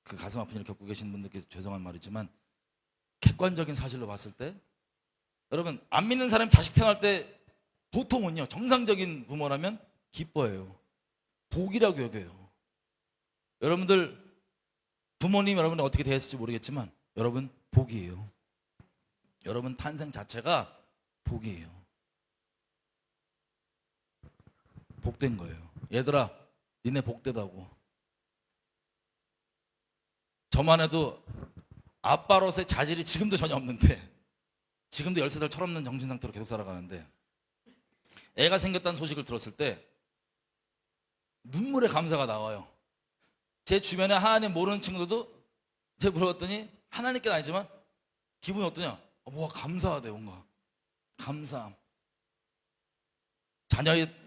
그 가슴 아픈 일을 겪고 계시는 분들께 죄송한 말이지만 객관적인 사실로 봤을 때 여러분, 안 믿는 사람이 자식 태어날 때 보통은요, 정상적인 부모라면 기뻐해요. 복이라고 여겨요. 여러분들 부모님 여러분이 어떻게 대했을지 모르겠지만 여러분 복이에요. 여러분 탄생 자체가 복이에요. 복된 거예요. 얘들아, 니네 복되다고. 저만 해도 아빠로서의 자질이 지금도 전혀 없는데, 지금도 13살 철없는 정신 상태로 계속 살아가는데, 애가 생겼다는 소식을 들었을 때 눈물의 감사가 나와요. 제 주변에 하나님 모르는 친구들도 제가 물어봤더니 하나님께는 아니지만 기분이 어떠냐? 뭐가 감사하대. 뭔가 감사함.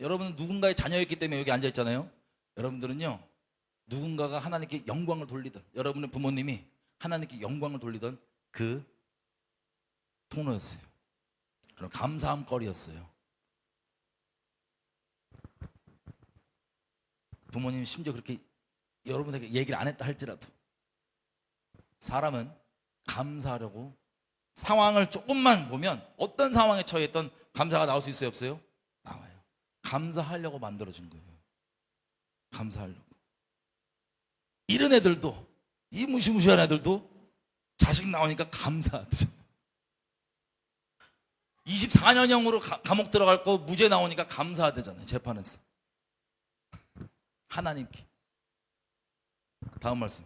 여러분은 누군가의 자녀였기 때문에 여기 앉아 있잖아요. 여러분들은요, 누군가가 하나님께 영광을 돌리던, 여러분의 부모님이 하나님께 영광을 돌리던 그 통로였어요. 그럼 감사함 거리였어요. 부모님 심지어 그렇게 여러분에게 얘기를 안 했다 할지라도 사람은 감사하려고 상황을 조금만 보면 어떤 상황에 처했던 감사가 나올 수 있어요, 없어요? 나와요. 감사하려고 만들어진 거예요. 감사하려고. 이런 애들도, 이 무시무시한 애들도 자식 나오니까 감사하죠. 24년형으로 감옥 들어갈 거 무죄 나오니까 감사하대잖아요, 재판에서. 하나님께. 다음 말씀.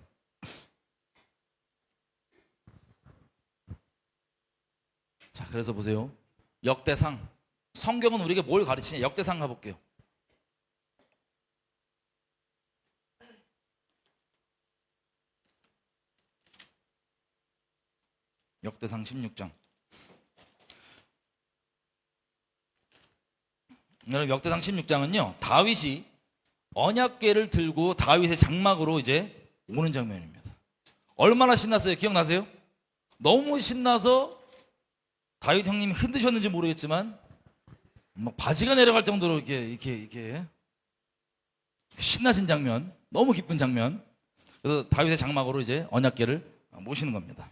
자, 그래서 보세요. 역대상. 성경은 우리에게 뭘 가르치냐? 역대상 가볼게요. 역대상 16장. 여러분, 역대상 16장은요, 다윗이 언약궤를 들고 다윗의 장막으로 이제 오는 장면입니다. 얼마나 신났어요? 기억나세요? 너무 신나서 다윗 형님이 흔드셨는지 모르겠지만 막 바지가 내려갈 정도로 이렇게 신나신 장면, 너무 기쁜 장면. 그래서 다윗의 장막으로 이제 언약궤를 모시는 겁니다.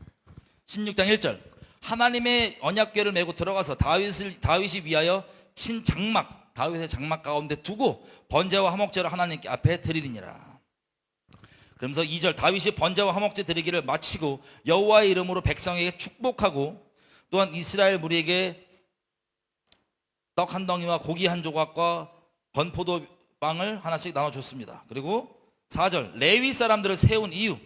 16장 1절. 하나님의 언약궤를 메고 들어가서 다윗이 위하여 친 장막, 다윗의 장막 가운데 두고 번제와 화목제를 하나님께 앞에 드리리니라. 그러면서 2절. 다윗이 번제와 화목제 드리기를 마치고 여호와의 이름으로 백성에게 축복하고 또한 이스라엘 무리에게 떡 한 덩이와 고기 한 조각과 건포도빵을 하나씩 나눠줬습니다. 그리고 4절. 레위 사람들을 세운 이유.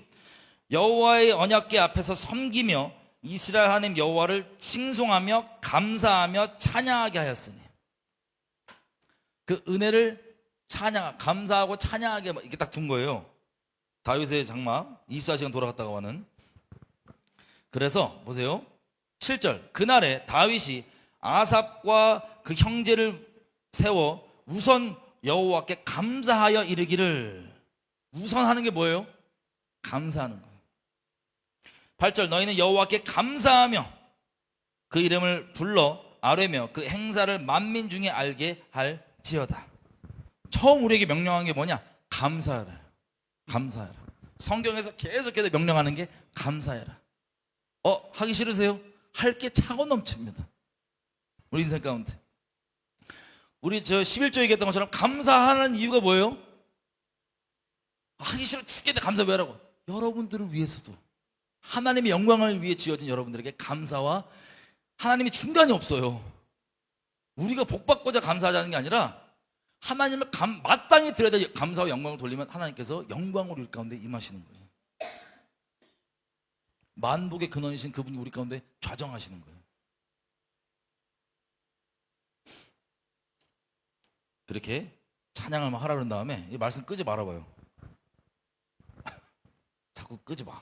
여호와의 언약궤 앞에서 섬기며 이스라엘 하나님 여호와를 칭송하며 감사하며 찬양하게 하였으니. 그 은혜를 감사하고 찬양하게 이렇게 딱 둔 거예요. 다윗의 장막 24시간 돌아갔다가 와는. 그래서 보세요. 7절. 그날에 다윗이 아삽과 그 형제를 세워 우선 여호와께 감사하여 이르기를. 우선 하는 게 뭐예요? 감사하는 거예요. 8절. 너희는 여호와께 감사하며 그 이름을 불러 아뢰며 그 행사를 만민 중에 알게 할지어다. 처음 우리에게 명령한 게 뭐냐? 감사하라. 감사하라. 성경에서 계속해서 명령하는 게 감사해라. 하기 싫으세요? 할 게 차고 넘칩니다. 우리 인생 가운데. 우리 11조 얘기했던 것처럼 감사하는 이유가 뭐예요? 하기 싫어 죽겠는데 감사 왜 하라고? 여러분들을 위해서도, 하나님의 영광을 위해 지어진 여러분들에게 감사와 하나님이 중간이 없어요. 우리가 복받고자 감사하자는 게 아니라 하나님을 마땅히 드려야 될 감사와 영광을 돌리면 하나님께서 영광으로 우리 가운데 임하시는 거예요. 만복의 근원이신 그분이 우리 가운데 좌정하시는 거예요. 그렇게 찬양을 막 하라 그런 다음에 이 말씀 끄지 말아봐요. 자꾸 끄지 마.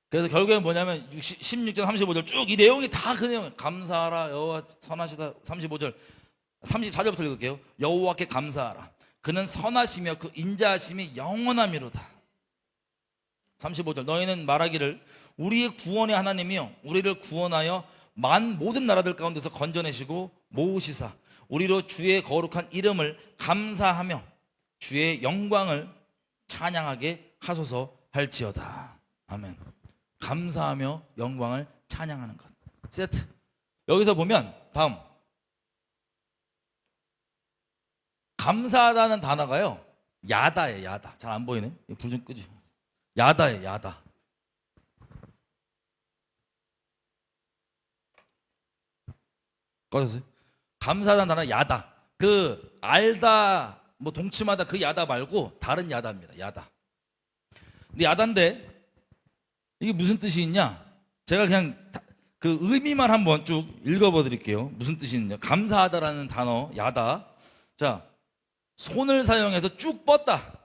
그래서 결국에는 뭐냐면 16절 35절 쭉 이 내용이 다 그 내용. 감사하라 여호와 선하시다. 35절 34절부터 읽을게요. 여호와께 감사하라. 그는 선하시며 그 인자하심이 영원함이로다. 35절. 너희는 말하기를 우리의 구원의 하나님이여 우리를 구원하여 모든 나라들 가운데서 건져내시고 모으시사 우리로 주의 거룩한 이름을 감사하며 주의 영광을 찬양하게 하소서 할지어다. 아멘. 감사하며 영광을 찬양하는 것. 세트. 여기서 보면 다음, 감사하다는 단어가요, 야다예요. 야다. 잘 안 보이네. 불 좀 끄지. 야다예요. 야다. 꺼졌어요? 감사하다는 단어 야다. 그 알다 뭐 동치마다 그 야다 말고 다른 야다입니다. 야다. 근데 야다인데 이게 무슨 뜻이 있냐? 제가 그냥 그 의미만 한번 쭉 읽어봐 드릴게요. 무슨 뜻이 있냐? 감사하다라는 단어 야다. 자, 손을 사용해서 쭉 뻗다.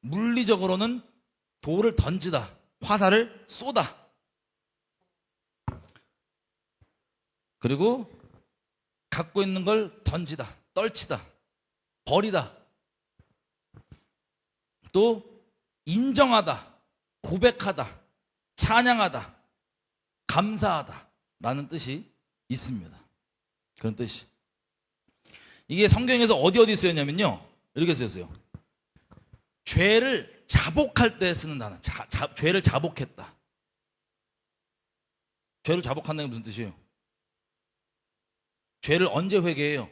물리적으로는 돌을 던지다, 화살을 쏘다. 그리고 갖고 있는 걸 던지다, 떨치다, 버리다. 또 인정하다, 고백하다, 찬양하다, 감사하다 라는 뜻이 있습니다. 그런 뜻이. 이게 성경에서 어디 쓰였냐면요, 이렇게 쓰였어요. 죄를 자복할 때 쓰는 단어. 죄를 자복했다. 죄를 자복한다는 게 무슨 뜻이에요? 죄를 언제 회개해요?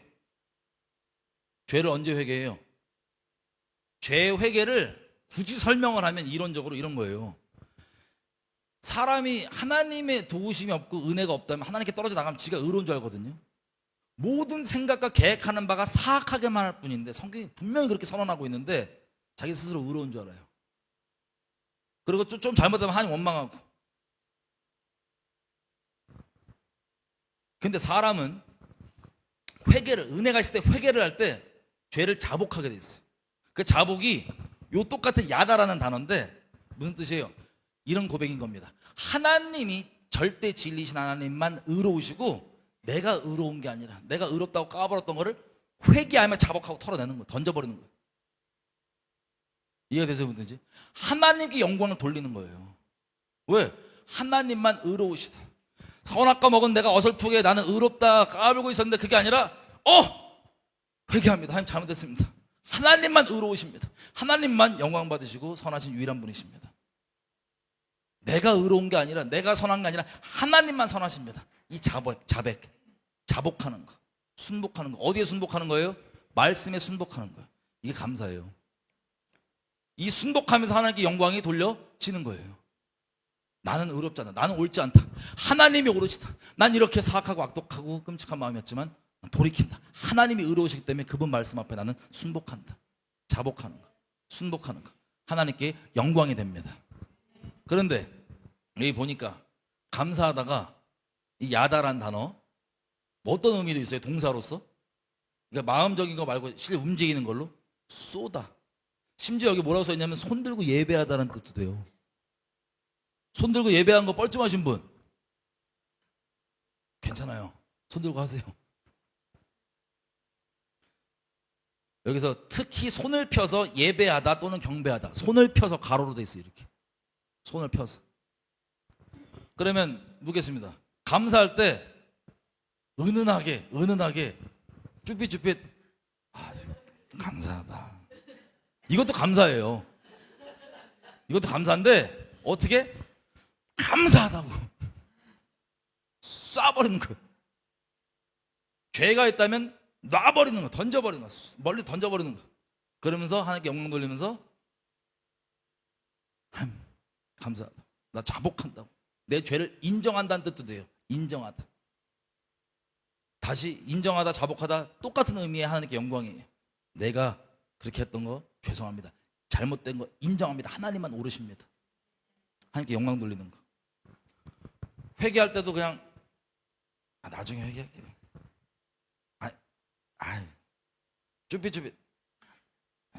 죄를 언제 회개해요? 죄 회개를 굳이 설명을 하면 이론적으로 이런 거예요. 사람이 하나님의 도우심이 없고 은혜가 없다면 하나님께 떨어져 나가면 지가 의로운 줄 알거든요. 모든 생각과 계획하는 바가 사악하게만 할 뿐인데, 성경이 분명히 그렇게 선언하고 있는데 자기 스스로 의로운 줄 알아요. 그리고 좀 잘못하면 하나님 원망하고. 근데 사람은 회개를, 은혜가 있을 때 회개를 할 때 죄를 자복하게 돼 있어요. 그 자복이 요 똑같은 야다라는 단어인데 무슨 뜻이에요? 이런 고백인 겁니다. 하나님이 절대 진리신 하나님만 의로우시고 내가 의로운 게 아니라, 내가 의롭다고 까버렸던 거를 회개하며 자복하고 털어내는 거예요. 던져버리는 거예요. 이해가 되세요, 분들지? 하나님께 영광을 돌리는 거예요. 왜? 하나님만 의로우시다. 선악과 먹은 내가 어설프게 나는 의롭다 까불고 있었는데 그게 아니라 회개합니다. 하나님 잘못했습니다. 하나님만 의로우십니다. 하나님만 영광 받으시고 선하신 유일한 분이십니다. 내가 의로운 게 아니라, 내가 선한 게 아니라 하나님만 선하십니다. 이 자복하는 거, 순복하는 거. 어디에 순복하는 거예요? 말씀에 순복하는 거예요. 이게 감사예요. 이 순복하면서 하나님께 영광이 돌려지는 거예요. 나는 의롭지 않다. 나는 옳지 않다. 하나님이 옳으시다. 난 이렇게 사악하고 악독하고 끔찍한 마음이었지만 돌이킨다. 하나님이 의로우시기 때문에 그분 말씀 앞에 나는 순복한다. 자복하는 거, 순복하는 거. 하나님께 영광이 됩니다. 그런데 여기 보니까 감사하다가 이 야다란 단어, 뭐 어떤 의미도 있어요? 동사로서. 그러니까 마음적인 거 말고 실제 움직이는 걸로 쏘다. 심지어 여기 뭐라고 써있냐면 손 들고 예배하다라는 뜻도 돼요. 손 들고 예배한 거 뻘쭘하신 분 괜찮아요. 손 들고 하세요. 여기서 특히 손을 펴서 예배하다 또는 경배하다, 손을 펴서 가로로 돼 있어요. 이렇게 손을 펴서. 그러면 묻겠습니다. 감사할 때 은은하게 쭈삣쭈삣 감사하다. 이것도 감사해요. 이것도 감사한데 어떻게? 감사하다고 쏴버리는 거예요. 죄가 있다면 놔버리는 거, 던져버리는 거, 멀리 던져버리는 거. 그러면서 하나님께 영광 돌리면서 감사하다. 나 자복한다고. 내 죄를 인정한다는 뜻도 돼요. 인정하다. 다시 인정하다, 자복하다 똑같은 의미의 하나님께 영광이에요. 내가 그렇게 했던 거 죄송합니다. 잘못된 거 인정합니다. 하나님만 오르십니다. 하나님께 영광 돌리는 거. 회개할 때도 그냥 나중에 회개할게요. 쭈삣쭈삣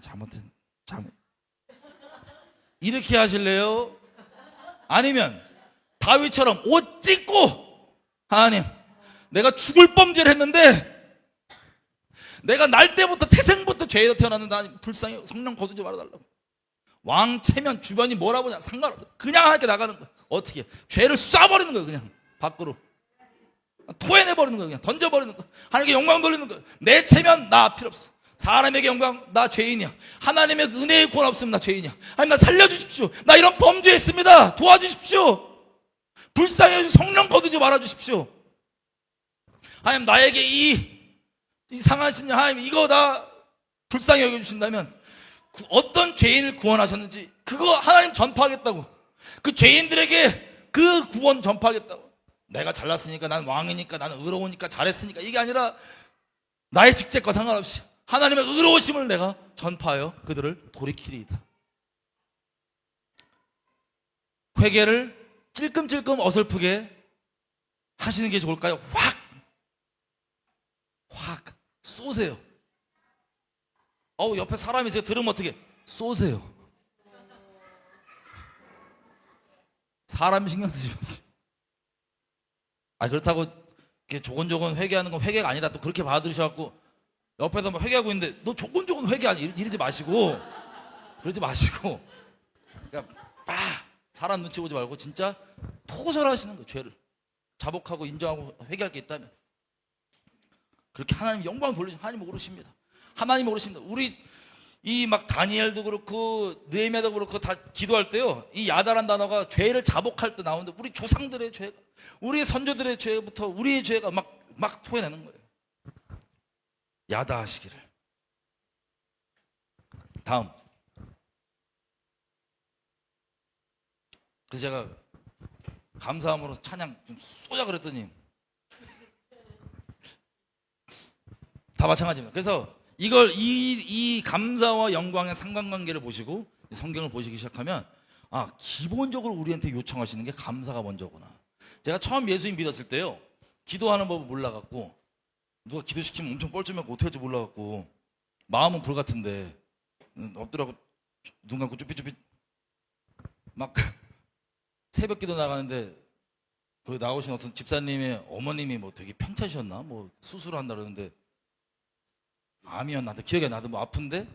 잘못 이렇게 하실래요? 아니면 다윗처럼 옷 찢고, 하나님 내가 죽을 범죄를 했는데 내가 날 때부터 태생부터 죄에서 태어났는데 하나님 불쌍히 성령 거두지 말아달라고. 왕체면 주변이 뭐라 보냐 상관없어. 그냥 하나님께 나가는 거야. 어떻게? 죄를 쏴버리는 거예요. 그냥 밖으로 토해내버리는 거예요. 그냥 던져버리는 거예요. 하나님께 영광 돌리는 거예요. 내 체면 나 필요 없어. 사람에게 영광, 나 죄인이야. 하나님의 은혜의 구원 없으면 나 죄인이야. 하나님 나 살려주십시오. 나 이런 범죄했습니다. 도와주십시오. 불쌍히 여기신 성령 거두지 말아 주십시오. 하나님, 나에게 이 상한 심령, 하나님 이거 다 불쌍히 여겨주신다면 어떤 죄인을 구원하셨는지 그거 하나님 전파하겠다고, 그 죄인들에게 그 구원 전파하겠다고. 내가 잘났으니까, 난 왕이니까, 나는 의로우니까, 잘했으니까, 이게 아니라 나의 직책과 상관없이 하나님의 의로우심을 내가 전파하여 그들을 돌이키리이다. 회개를 찔끔찔끔 어설프게 하시는 게 좋을까요? 확 쏘세요. 옆에 사람이 있어요. 들으면 어떻게 쏘세요. 사람 신경 쓰지 마세요. 그렇다고 이렇게 조곤조곤 회개하는 건 회개가 아니다 또 그렇게 받아들이셔갖고 옆에서 막 회개하고 있는데 너 조곤조곤 회개하니 이러지 마시고, 그러지 마시고, 그러니까 사람 눈치 보지 말고 진짜 토설하시는 거, 죄를 자복하고 인정하고 회개할 게 있다면 그렇게 하나님 영광 돌리시면 하나님 오르십니다. 하나님 오르십니다. 우리 이 막 다니엘도 그렇고 느헤미야도 그렇고 다 기도할 때요, 이 야다란 단어가 죄를 자복할 때 나오는데 우리 조상들의 죄가, 우리 선조들의 죄부터 우리의 죄가 막 토해내는 거예요. 야다하시기를. 다음. 그래서 제가 감사함으로 찬양 좀 쏘자 그랬더니 다 마찬가지입니다. 그래서 이걸 이 감사와 영광의 상관관계를 보시고 성경을 보시기 시작하면 기본적으로 우리한테 요청하시는 게 감사가 먼저구나. 제가 처음 예수님 믿었을 때요, 기도하는 법을 몰라갖고 누가 기도시키면 엄청 뻘쭘하고 어떻게 할지 몰라갖고 마음은 불같은데 엎드려고 눈 감고 쭈삣쭈삣 막 새벽 기도 나가는데 거기 나오신 어떤 집사님의 어머님이 뭐 되게 평타셨나 뭐 수술을 한다 그러는데 암이었나 기억이 안 나도 뭐 아픈데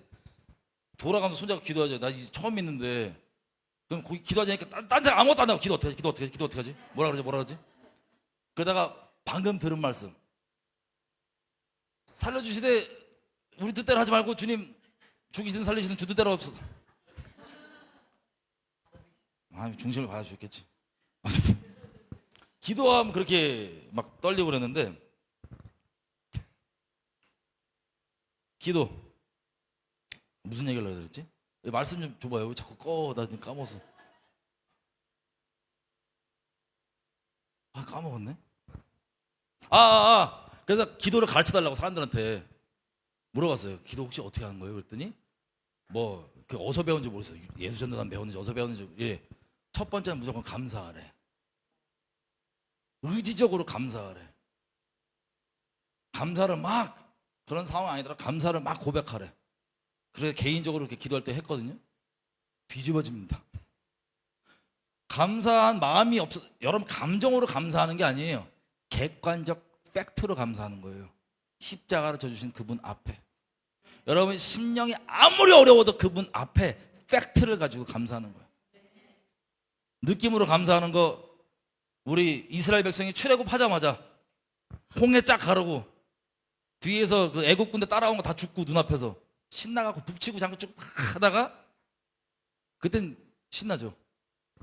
돌아가면서 손잡고 기도하죠. 나 이제 처음 믿는데 그럼 거기 기도하자니까 딴 사람 아무것도 안 하고 기도 어떻게 하지? 뭐라 그러지? 그러다가 방금 들은 말씀, 살려주시되 우리 뜻대로 하지 말고 주님 죽이시든 살리시든 주 뜻대로 없어서 중심을 받아주셨겠지. 어쨌든 기도하면 그렇게 막 떨리고 그랬는데, 기도 무슨 얘기를 하려고 그랬지? 말씀 좀 줘봐요. 왜 자꾸 나 지금 까먹었어. 까먹었네. 그래서 기도를 가르쳐달라고 사람들한테 물어봤어요. 기도 혹시 어떻게 하는 거예요? 그랬더니 어디서 배웠는지 모르겠어요. 예수전도단 배웠는지 어디서 배웠는지. 예. 첫 번째는 무조건 감사하래. 의지적으로 감사하래. 감사를 막, 그런 상황 아니더라, 감사를 막 고백하래. 그래서 개인적으로 이렇게 기도할 때 했거든요. 뒤집어집니다. 감사한 마음이 없어. 여러분, 감정으로 감사하는 게 아니에요. 객관적 팩트로 감사하는 거예요. 십자가를 져주신 그분 앞에, 여러분 심령이 아무리 어려워도 그분 앞에 팩트를 가지고 감사하는 거예요. 느낌으로 감사하는 거, 우리 이스라엘 백성이 출애굽하자마자 홍해 쫙 가르고 뒤에서 그 애국 군대 따라온 거 다 죽고 눈앞에서 신나갖고 북치고 장구 쭉 하다가 그땐 신나죠.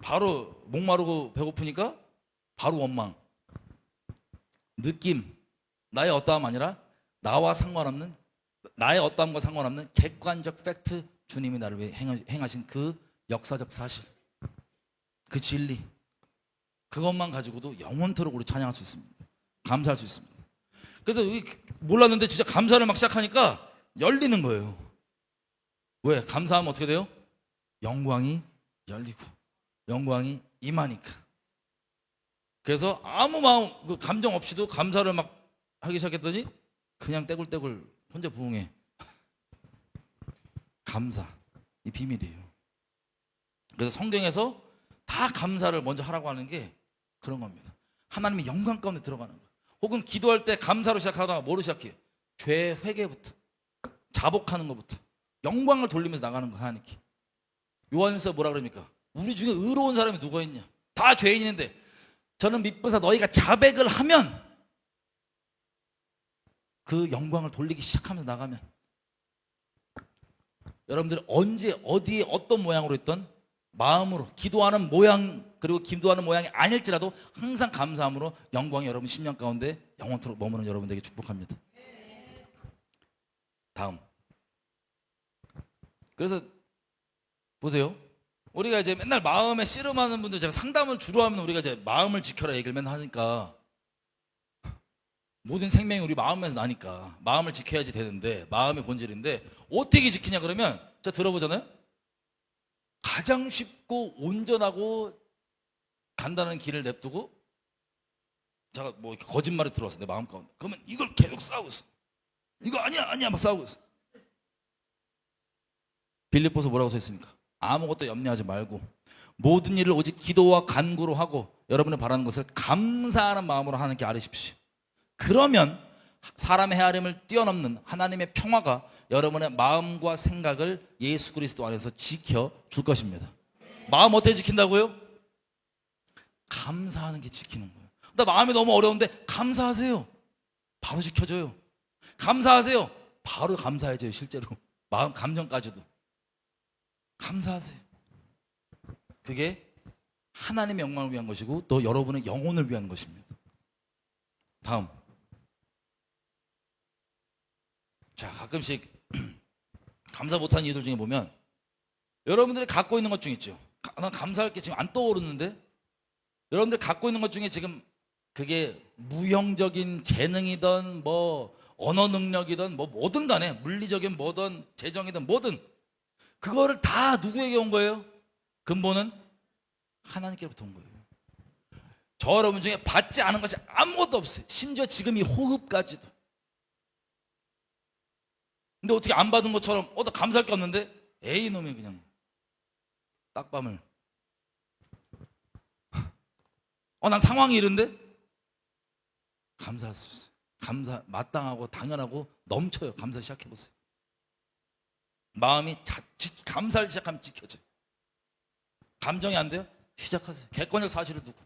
바로 목마르고 배고프니까 바로 원망. 느낌, 나의 어떠함 아니라 나와 상관없는, 나의 어떠함과 상관없는 객관적 팩트, 주님이 나를 위해 행하신 그 역사적 사실, 그 진리, 그것만 가지고도 영원토록 우리 찬양할 수 있습니다. 감사할 수 있습니다. 그래서 몰랐는데 진짜 감사를 막 시작하니까 열리는 거예요. 왜? 감사하면 어떻게 돼요? 영광이 열리고 영광이 임하니까. 그래서 아무 마음, 그 감정 없이도 감사를 막 하기 시작했더니 그냥 떼굴떼굴 혼자 부흥해. 감사, 이 비밀이에요. 그래서 성경에서 다 감사를 먼저 하라고 하는 게 그런 겁니다. 하나님의 영광 가운데 들어가는 거예요. 혹은 기도할 때 감사로 시작하다가 뭐로 시작해요? 죄 회개부터, 자복하는 것부터 영광을 돌리면서 나가는 거. 하나님께. 요한일서 뭐라 그럽니까? 우리 중에 의로운 사람이 누가 있냐? 다 죄인인데 저는 미쁘사 너희가 자백을 하면, 그 영광을 돌리기 시작하면서 나가면, 여러분들이 언제 어디에 어떤 모양으로 있던 마음으로 기도하는 모양, 그리고 기도하는 모양이 아닐지라도 항상 감사함으로 영광이 여러분 심령 가운데 영원토록 머무는 여러분들에게 축복합니다. 다음. 그래서 보세요. 우리가 이제 맨날 마음에 씨름하는 분들, 제가 상담을 주로 하면 우리가 이제 마음을 지켜라 얘기를 맨날 하니까, 모든 생명이 우리 마음에서 나니까 마음을 지켜야지 되는데, 마음의 본질인데 어떻게 지키냐 그러면, 자 들어보잖아요. 가장 쉽고 온전하고 간단한 길을 냅두고, 제가 뭐 이렇게 거짓말이 들어왔어 내 마음 가운데. 그러면 이걸 계속 싸우고 있어. 이거 아니야 막 싸우고 있어. 빌립보서 뭐라고 써 있습니까? 아무것도 염려하지 말고 모든 일을 오직 기도와 간구로 하고 여러분이 바라는 것을 감사하는 마음으로 하나님께 아뢰십시오. 그러면 사람의 헤아림을 뛰어넘는 하나님의 평화가 여러분의 마음과 생각을 예수 그리스도 안에서 지켜줄 것입니다. 마음 어떻게 지킨다고요? 감사하는 게 지키는 거예요. 나 마음이 너무 어려운데 감사하세요. 바로 지켜져요. 감사하세요. 바로 감사해져요. 실제로 마음 감정까지도 감사하세요. 그게 하나님의 영광을 위한 것이고 또 여러분의 영혼을 위한 것입니다. 다음. 자, 가끔씩 감사 못하는 이유들 중에 보면, 여러분들이 갖고 있는 것 중에 있죠. 난 감사할 게 지금 안 떠오르는데, 여러분들이 갖고 있는 것 중에 지금 그게 무형적인 재능이든 뭐 언어 능력이든 뭐 뭐든 간에, 물리적인 뭐든 재정이든 뭐든, 그거를 다 누구에게 온 거예요? 근본은 하나님께로부터 온 거예요. 저 여러분 중에 받지 않은 것이 아무것도 없어요. 심지어 지금 이 호흡까지도. 근데 어떻게 안 받은 것처럼 나 감사할 게 없는데, 에이 놈이 그냥 딱밤을 난 상황이 이런데 감사할 수 있어요. 감사 마땅하고 당연하고 넘쳐요. 감사 시작해보세요. 마음이 감사를 시작하면 지켜져요. 감정이 안 돼요? 시작하세요. 객관적 사실을 두고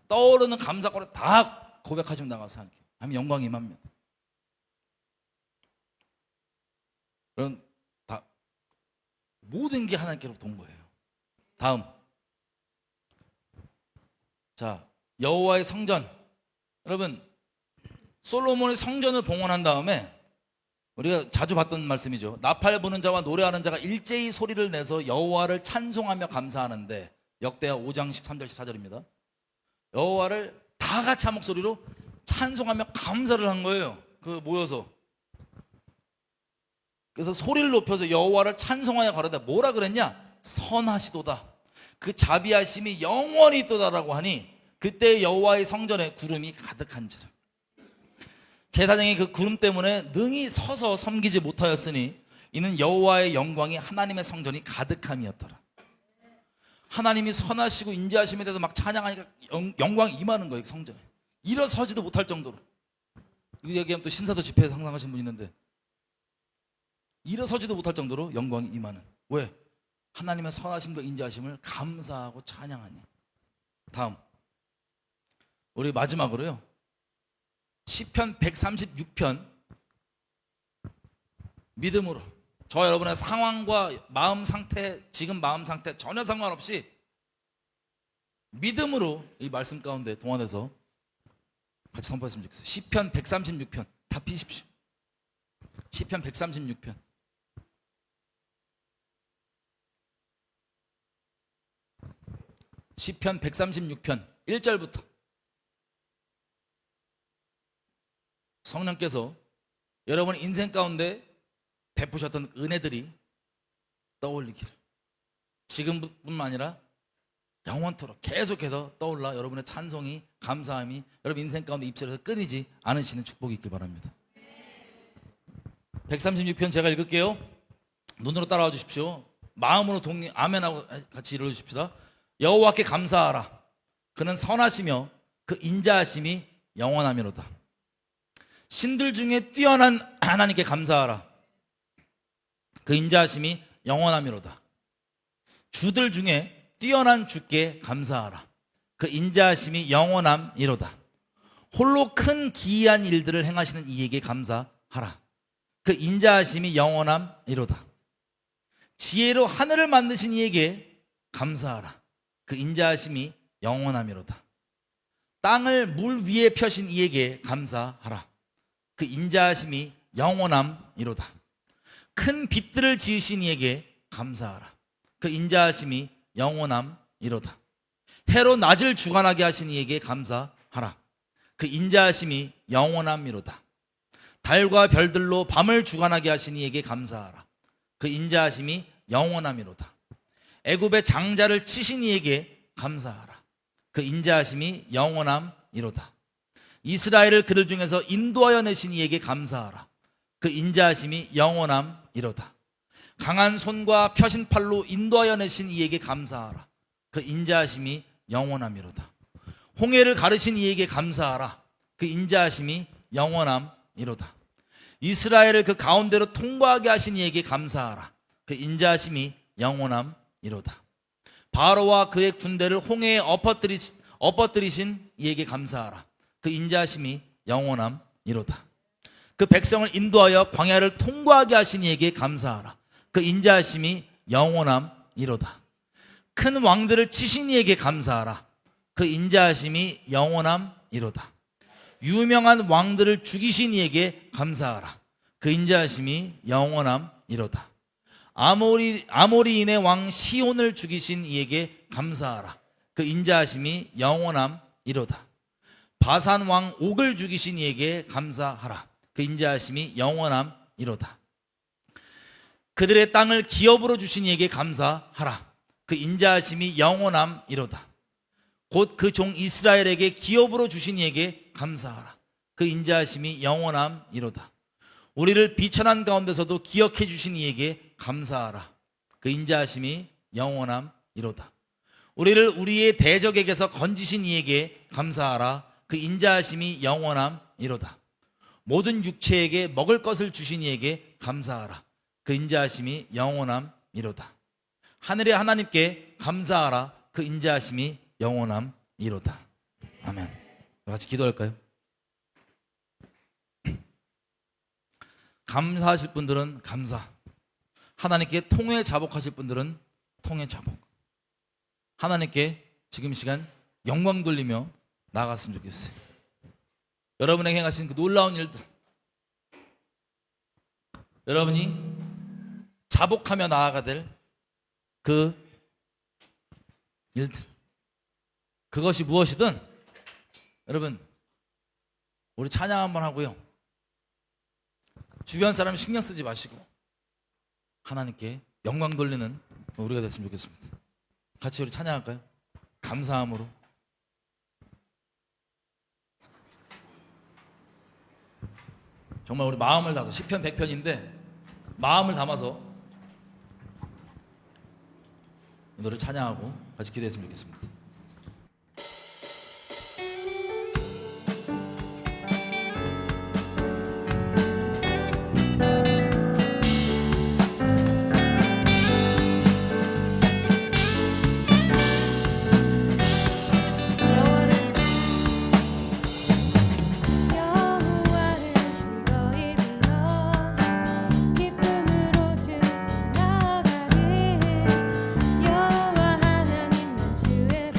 떠오르는 감사거리 다 고백하시면 나가서 하면 영광이 임합니다. 그럼 다 모든 게 하나님께로부터 온 거예요. 다음. 자, 여호와의 성전. 여러분, 솔로몬의 성전을 봉헌한 다음에, 우리가 자주 봤던 말씀이죠. 나팔 부는 자와 노래하는 자가 일제히 소리를 내서 여호와를 찬송하며 감사하는데, 역대하 5장 13절 14절입니다. 여호와를 다 같이 한 목소리로 찬송하며 감사를 한 거예요. 모여서. 그래서 소리를 높여서 여호와를 찬송하여 가로되 뭐라 그랬냐? 선하시도다. 그 자비하심이 영원히 있도다라고 하니, 그때 여호와의 성전에 구름이 가득한지라. 제사장이 그 구름 때문에 능히 서서 섬기지 못하였으니 이는 여호와의 영광이 하나님의 성전이 가득함이었더라. 하나님이 선하시고 인자하심에 대해서 막 찬양하니까 영광이 임하는 거예요. 성전에 일어서지도 못할 정도로. 이 얘기하면 또 신사도 집회에서 상상하시는 분이 있는데, 일어서지도 못할 정도로 영광이 임하는. 왜? 하나님의 선하심과 인자하심을 감사하고 찬양하니. 다음, 우리 마지막으로요, 시편 136편. 믿음으로 저 여러분의 상황과 마음 상태, 지금 마음 상태 전혀 상관없이 믿음으로 이 말씀 가운데 동원해서 같이 선포했으면 좋겠어요. 시편 136편 다 피십시오. 시편 136편. 시편 136편 1절부터 성령께서 여러분 인생 가운데 베푸셨던 은혜들이 떠올리기를, 지금뿐만 아니라 영원토록 계속해서 떠올라 여러분의 찬송이, 감사함이 여러분 인생 가운데 입술에서 끊이지 않으시는 축복이 있길 바랍니다. 136편 제가 읽을게요. 눈으로 따라와 주십시오. 마음으로 아멘하고 같이 읽어주십시다. 여호와께 감사하라. 그는 선하시며 그 인자하심이 영원하미로다. 신들 중에 뛰어난 하나님께 감사하라. 그 인자하심이 영원하미로다. 주들 중에 뛰어난 주께 감사하라. 그 인자하심이 영원함이로다. 홀로 큰 기이한 일들을 행하시는 이에게 감사하라. 그 인자하심이 영원함이로다. 지혜로 하늘을 만드신 이에게 감사하라. 그 인자하심이 영원함이로다. 땅을 물 위에 펴신 이에게 감사하라. 그 인자하심이 영원함이로다. 큰 빛들을 지으신 이에게 감사하라. 그 인자하심이 영원함이로다. 해로 낮을 주관하게 하신 이에게 감사하라. 그 인자하심이 영원함이로다. 달과 별들로 밤을 주관하게 하신 이에게 감사하라. 그 인자하심이 영원함이로다. 애굽의 장자를 치신 이에게 감사하라. 그 인자하심이 영원함이로다. 이스라엘을 그들 중에서 인도하여 내신 이에게 감사하라. 그 인자하심이 영원함이로다. 강한 손과 펴신 팔로 인도하여 내신 이에게 감사하라. 그 인자하심이 영원함이로다. 홍해를 가르신 이에게 감사하라. 그 인자하심이 영원함이로다. 이스라엘을 그 가운데로 통과하게 하신 이에게 감사하라. 그 인자하심이 영원함이로다. 바로와 그의 군대를 홍해에 엎어뜨리신 이에게 감사하라. 그 인자하심이 영원함이로다. 그 백성을 인도하여 광야를 통과하게 하신 이에게 감사하라. 그 인자하심이 영원함이로다. 큰 왕들을 치신 이에게 감사하라. 그 인자하심이 영원함이로다. 유명한 왕들을 죽이신 이에게 감사하라. 그 인자하심이 영원함이로다. 아모리인의 왕 시온을 죽이신 이에게 감사하라. 그 인자하심이 영원함이로다. 바산 왕 옥을 죽이신 이에게 감사하라. 그 인자하심이 영원함이로다. 그들의 땅을 기업으로 주신 이에게 감사하라. 그 인자하심이 영원함이로다. 곧 그 종 이스라엘에게 기업으로 주신 이에게 감사하라. 그 인자하심이 영원함이로다. 우리를 비천한 가운데서도 기억해 주신 이에게 감사하라. 그 인자하심이 영원함이로다. 우리를 우리의 대적에게서 건지신 이에게 감사하라. 그 인자하심이 영원함이로다. 모든 육체에게 먹을 것을 주신 이에게 감사하라. 그 인자하심이 영원함이로다. 하늘의 하나님께 감사하라. 그 인자하심이 영원함이로다. 아멘. 같이 기도할까요? 감사하실 분들은 감사, 하나님께 통회 자복하실 분들은 통회 자복. 하나님께 지금 이 시간 영광 돌리며 나아갔으면 좋겠어요. 여러분에게 행하신 그 놀라운 일들, 여러분이 자복하며 나아가 될 그 일들, 그것이 무엇이든 여러분 우리 찬양 한번 하고요, 주변 사람 신경 쓰지 마시고 하나님께 영광 돌리는 우리가 됐으면 좋겠습니다. 같이 우리 찬양할까요? 감사함으로. 정말 우리 마음을 담아서, 시편 100편인데 마음을 담아서 이 노래 찬양하고 같이 기도했으면 좋겠습니다. 여호와 하나님은 주의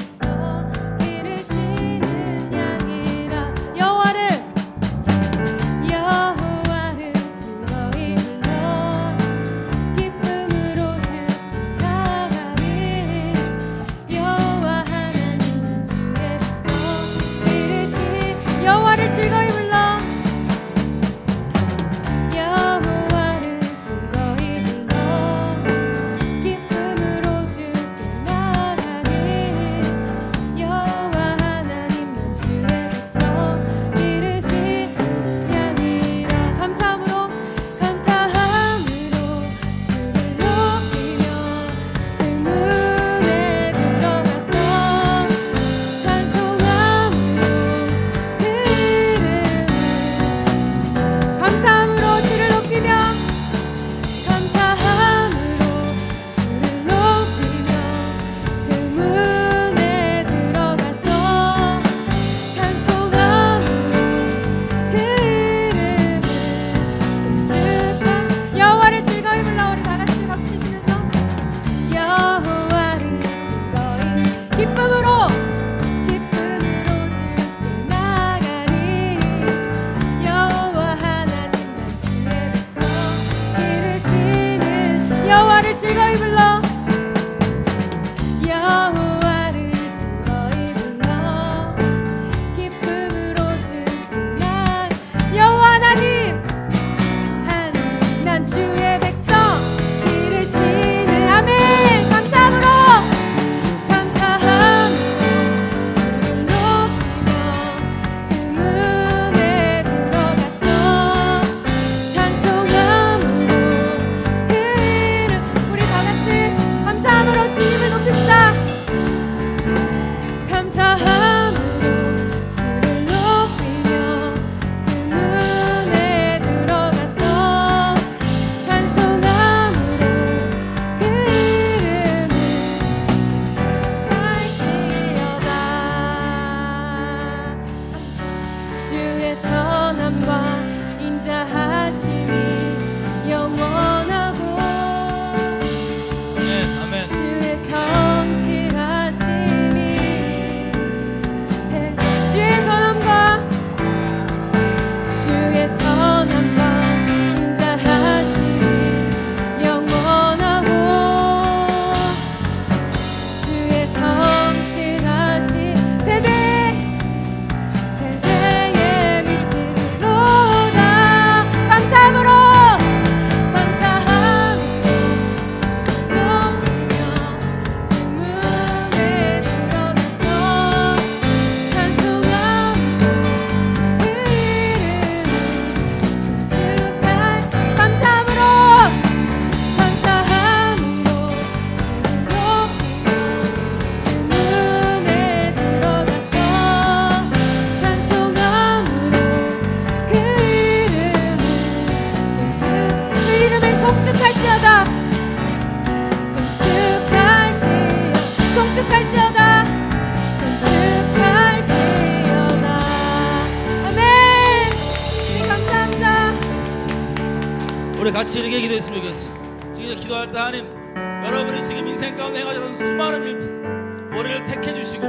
같이 이렇게 기도했으면 좋겠어요. 지금 기도할 때 하나님, 여러분이 지금 인생 가운데 행하셨던 수많은 일들, 우리를 택해 주시고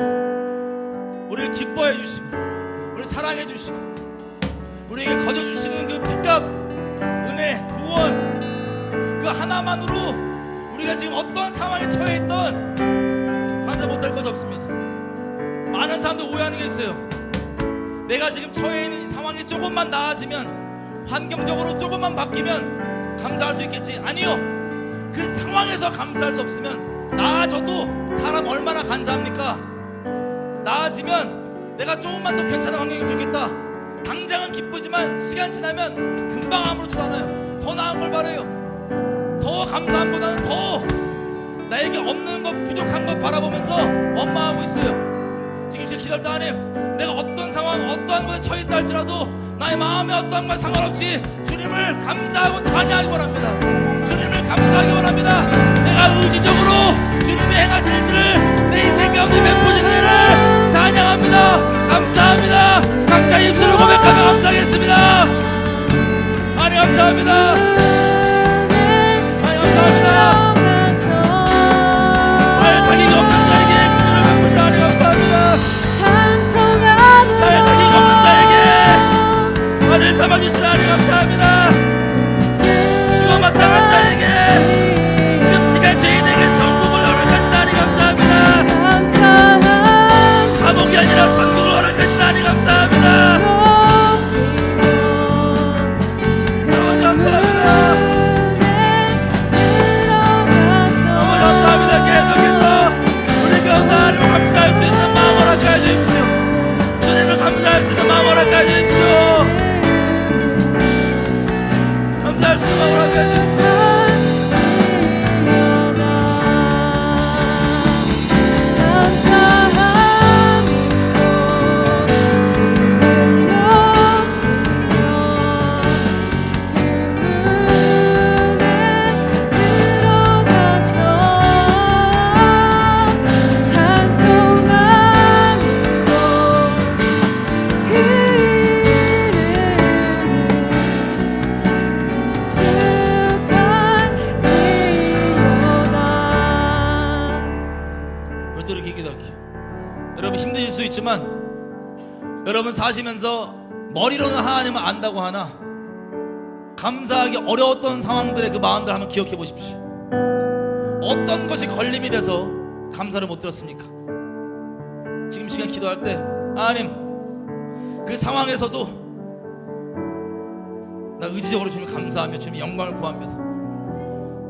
우리를 기뻐해 주시고 우리를 사랑해 주시고 우리에게 거저 주시는 그 핏값, 은혜, 구원, 그 하나만으로 우리가 지금 어떤 상황에 처해 있던 감사 못할 것이 없습니다. 많은 사람들 오해하는 게 있어요. 내가 지금 처해 있는 이 상황이 조금만 나아지면, 환경적으로 조금만 바뀌면 감사할 수 있겠지. 아니요, 그 상황에서 감사할 수 없으면 나아져도 사람 얼마나 감사합니까? 나아지면 내가 조금만 더 괜찮은 환경이면 좋겠다. 당장은 기쁘지만 시간 지나면 금방 아무렇지도 않아요. 더 나은 걸 바라요. 더 감사함보다는 더 나에게 없는 것, 부족한 것 바라보면서 원망하고 있어요. 지금 기도할 때 하나님, 내가 어떤 상황, 어떠한 것에 처해있다 할지라도 나의 마음에 어떠한 것 상관없이 주님을 감사하고 찬양하기 원합니다. 주님을 감사하기 원합니다. 내가 의지적으로 주님이 행하신 일들을, 내 인생 가운데 베푸신 일을 찬양합니다. 감사합니다. 각자 입술로 고백하며 감사하겠습니다. 하나님 감사합니다. 하나님 감사합니다. 살 자기가 없는 자에게 그들을 베푸신 하나님 감사합니다. 살 자기가 없는 자에게 하늘 삼아주신 하나님 감사합니다. 죽어 마땅한 자에게, 끔찍한 죄인에게 천국을 허락하신 하나님 감사합니다. 감옥이 아니라 천국을 허락하신 하나님 감사합니다. 아버지 감사합니다. 아버지 감사합니다. 계속해서 우리 가운데 하나님을 감사할 수 있는 마음 허락해 주십시오. 주님을 감사할 수 있는 마음 허락해 주십시오. 감사할 수 있는 마음 허락해 주십시오. 여러분 힘드실 수 있지만, 여러분 사시면서 머리로는 하나님을 안다고 하나 감사하기 어려웠던 상황들의 그 마음들 한번 기억해 보십시오. 어떤 것이 걸림이 돼서 감사를 못 드렸습니까? 지금 시간 기도할 때 하나님, 그 상황에서도 나 의지적으로 주님 감사하며 주님 영광을 구합니다.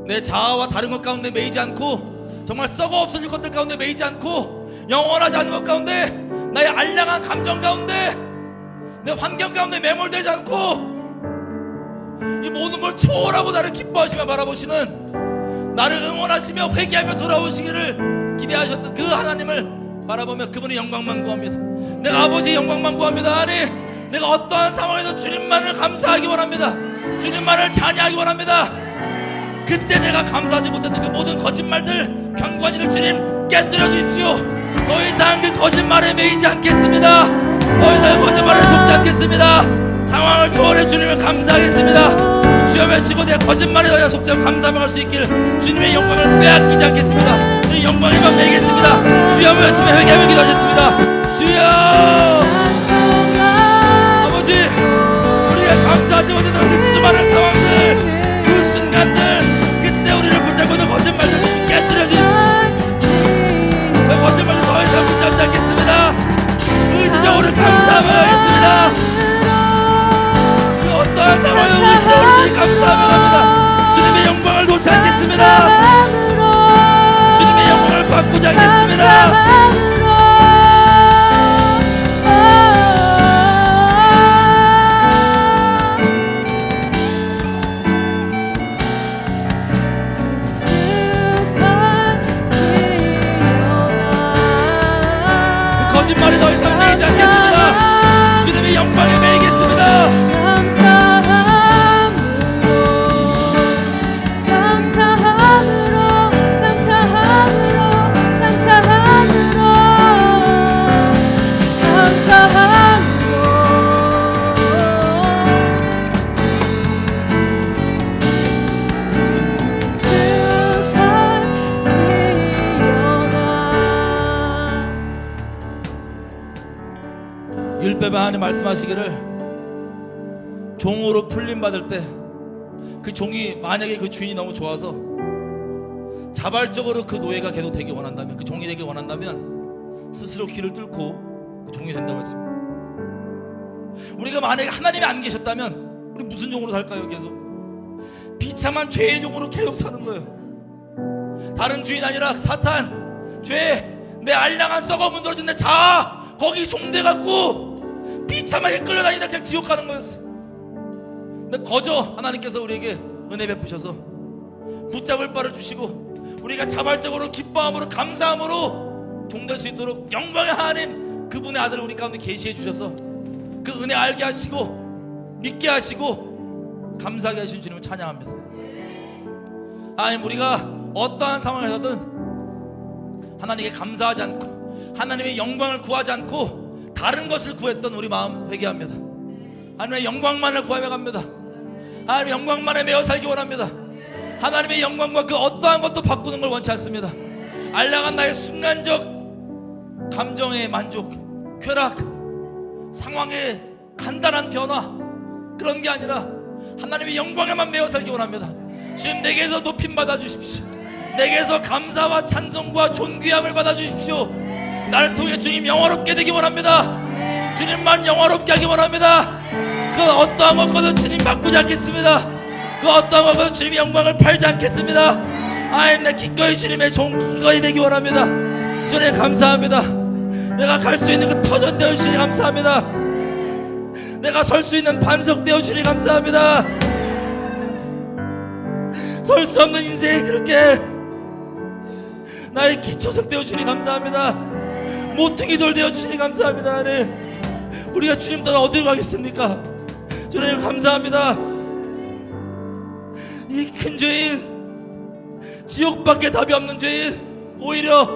내 자아와 다른 것 가운데 매이지 않고, 정말 썩어 없어질 것들 가운데 매이지 않고, 영원하지 않은 것 가운데, 나의 알량한 감정 가운데, 내 환경 가운데 매몰되지 않고, 이 모든 걸 초월하고 나를 기뻐하시며 바라보시는, 나를 응원하시며 회개하며 돌아오시기를 기대하셨던 그 하나님을 바라보며 그분의 영광만 구합니다. 내가 아버지의 영광만 구합니다. 아니, 내가 어떠한 상황에서 주님만을 감사하기 원합니다. 주님만을 찬양하기 원합니다. 그때 내가 감사하지 못했던 그 모든 거짓말들, 견고한 이들 주님 깨뜨려 주십시오. 더 이상 그 거짓말에 매이지 않겠습니다. 더 이상 거짓말에 속지 않겠습니다. 상황을 초월해 주님을 감사하겠습니다. 주여 외치고 내 거짓말에 더 이상 속지 않고 감사하며 갈 수 있기를 주님의 영광을 빼앗기지 않겠습니다. 주님 영광에만 매이겠습니다. 주여 외치며 회개하며 기도하셨습니다. 주여 아버지, 우리가 감사하지 못했던 그 수많은 상황들, 그 순간들, 그때 우리를 붙잡고 있는 거짓말들 주님 깨뜨려 주십시오. 그 거짓말들 더 이상 붙잡지 않겠습니다. 의지적으로 감사하며 가겠습니다. 그 어떠한 상황에 의지적으로 주님 감사하며 갑니다. 주님의 영광을 놓지 않겠습니다. 주님의 영광을 바꾸지 않겠습니다. 거짓말이 더 이상 매이지 않겠습니다. 주님의 영광에 매이겠습니다. 오늘 밤에 하나님 말씀하시기를 종으로 풀림 받을 때 그 종이 만약에 그 주인이 너무 좋아서 자발적으로 그 노예가 계속 되기 원한다면, 그 종이 되기 원한다면 스스로 길을 뚫고 그 종이 된다고 했습니다. 우리가 만약에 하나님이 안 계셨다면 우리 무슨 종으로 살까요? 계속 비참한 죄의 종으로 계속 사는 거예요. 다른 주인 아니라 사탄, 죄, 내 알량한 썩어 문드러진 내 자아, 거기 종돼갖고 비참하게 끌려다니다 그냥 지옥 가는 거였어. 근데 거저 하나님께서 우리에게 은혜 베푸셔서 붙잡을 바를 주시고 우리가 자발적으로 기뻐함으로 감사함으로 종될 수 있도록 영광의 하나님, 그분의 아들을 우리 가운데 계시해 주셔서 그 은혜 알게 하시고 믿게 하시고 감사하게 하신 주님을 찬양합니다. 하나님, 우리가 어떠한 상황에서든 하나님께 감사하지 않고 하나님의 영광을 구하지 않고 다른 것을 구했던 우리 마음 회개합니다. 하나님의 영광만을 구하며 갑니다. 하나님의 영광만에 매어 살기 원합니다. 하나님의 영광과 그 어떠한 것도 바꾸는 걸 원치 않습니다. 알량한 나의 순간적 감정의 만족, 쾌락, 상황의 간단한 변화, 그런 게 아니라 하나님의 영광에만 매어 살기 원합니다. 주님, 내게서 높임 받아 주십시오. 내게서 감사와 찬송과 존귀함을 받아 주십시오. 나를 통해 주님 영화롭게 되기 원합니다. 주님만 영화롭게 하기 원합니다. 그 어떠한 것과도 주님 바꾸지 않겠습니다. 그 어떠한 것과도 주님의 영광을 팔지 않겠습니다. 하나님, 내 기꺼이 주님의 종 기꺼이 되기 원합니다. 주님 감사합니다. 내가 갈 수 있는 그 터전 되어 주시니 감사합니다. 내가 설 수 있는 반석 되어 주시니 감사합니다. 설 수 없는 인생이 그렇게 나의 기초석 되어 주시니 감사합니다. 모퉁이 돌 되어 주시니 감사합니다. 하나님, 우리가 주님 따라 어디로 가겠습니까? 주님 감사합니다. 이 큰 죄인, 지옥밖에 답이 없는 죄인, 오히려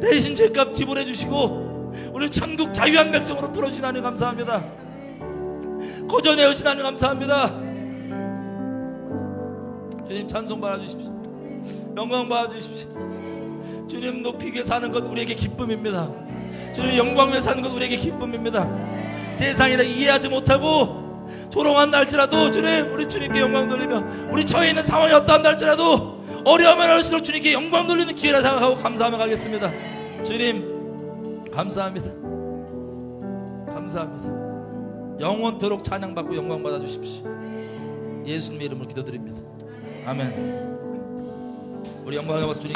대신 죄값 지불해 주시고 우리 천국 자유한 백성으로 풀어주신 하나님 감사합니다. 거저내어주신 하나님 감사합니다. 주님 찬송 받아주십시오. 영광 받아주십시오. 주님 높이기 위해 사는 것 우리에게 기쁨입니다. 주님 영광 위해 사는 것 우리에게 기쁨입니다. 세상이 다 이해하지 못하고 조롱한다 할지라도 주님, 우리 주님께 영광 돌리며 우리 처해 있는 상황이 어떠한다 할지라도 어려우면 할수록 주님께 영광 돌리는 기회라 생각하고 감사하며 가겠습니다. 주님 감사합니다. 감사합니다. 영원토록 찬양받고 영광 받아주십시오. 예수님의 이름으로 기도드립니다. 아멘. 우리 영광의 박수 주님.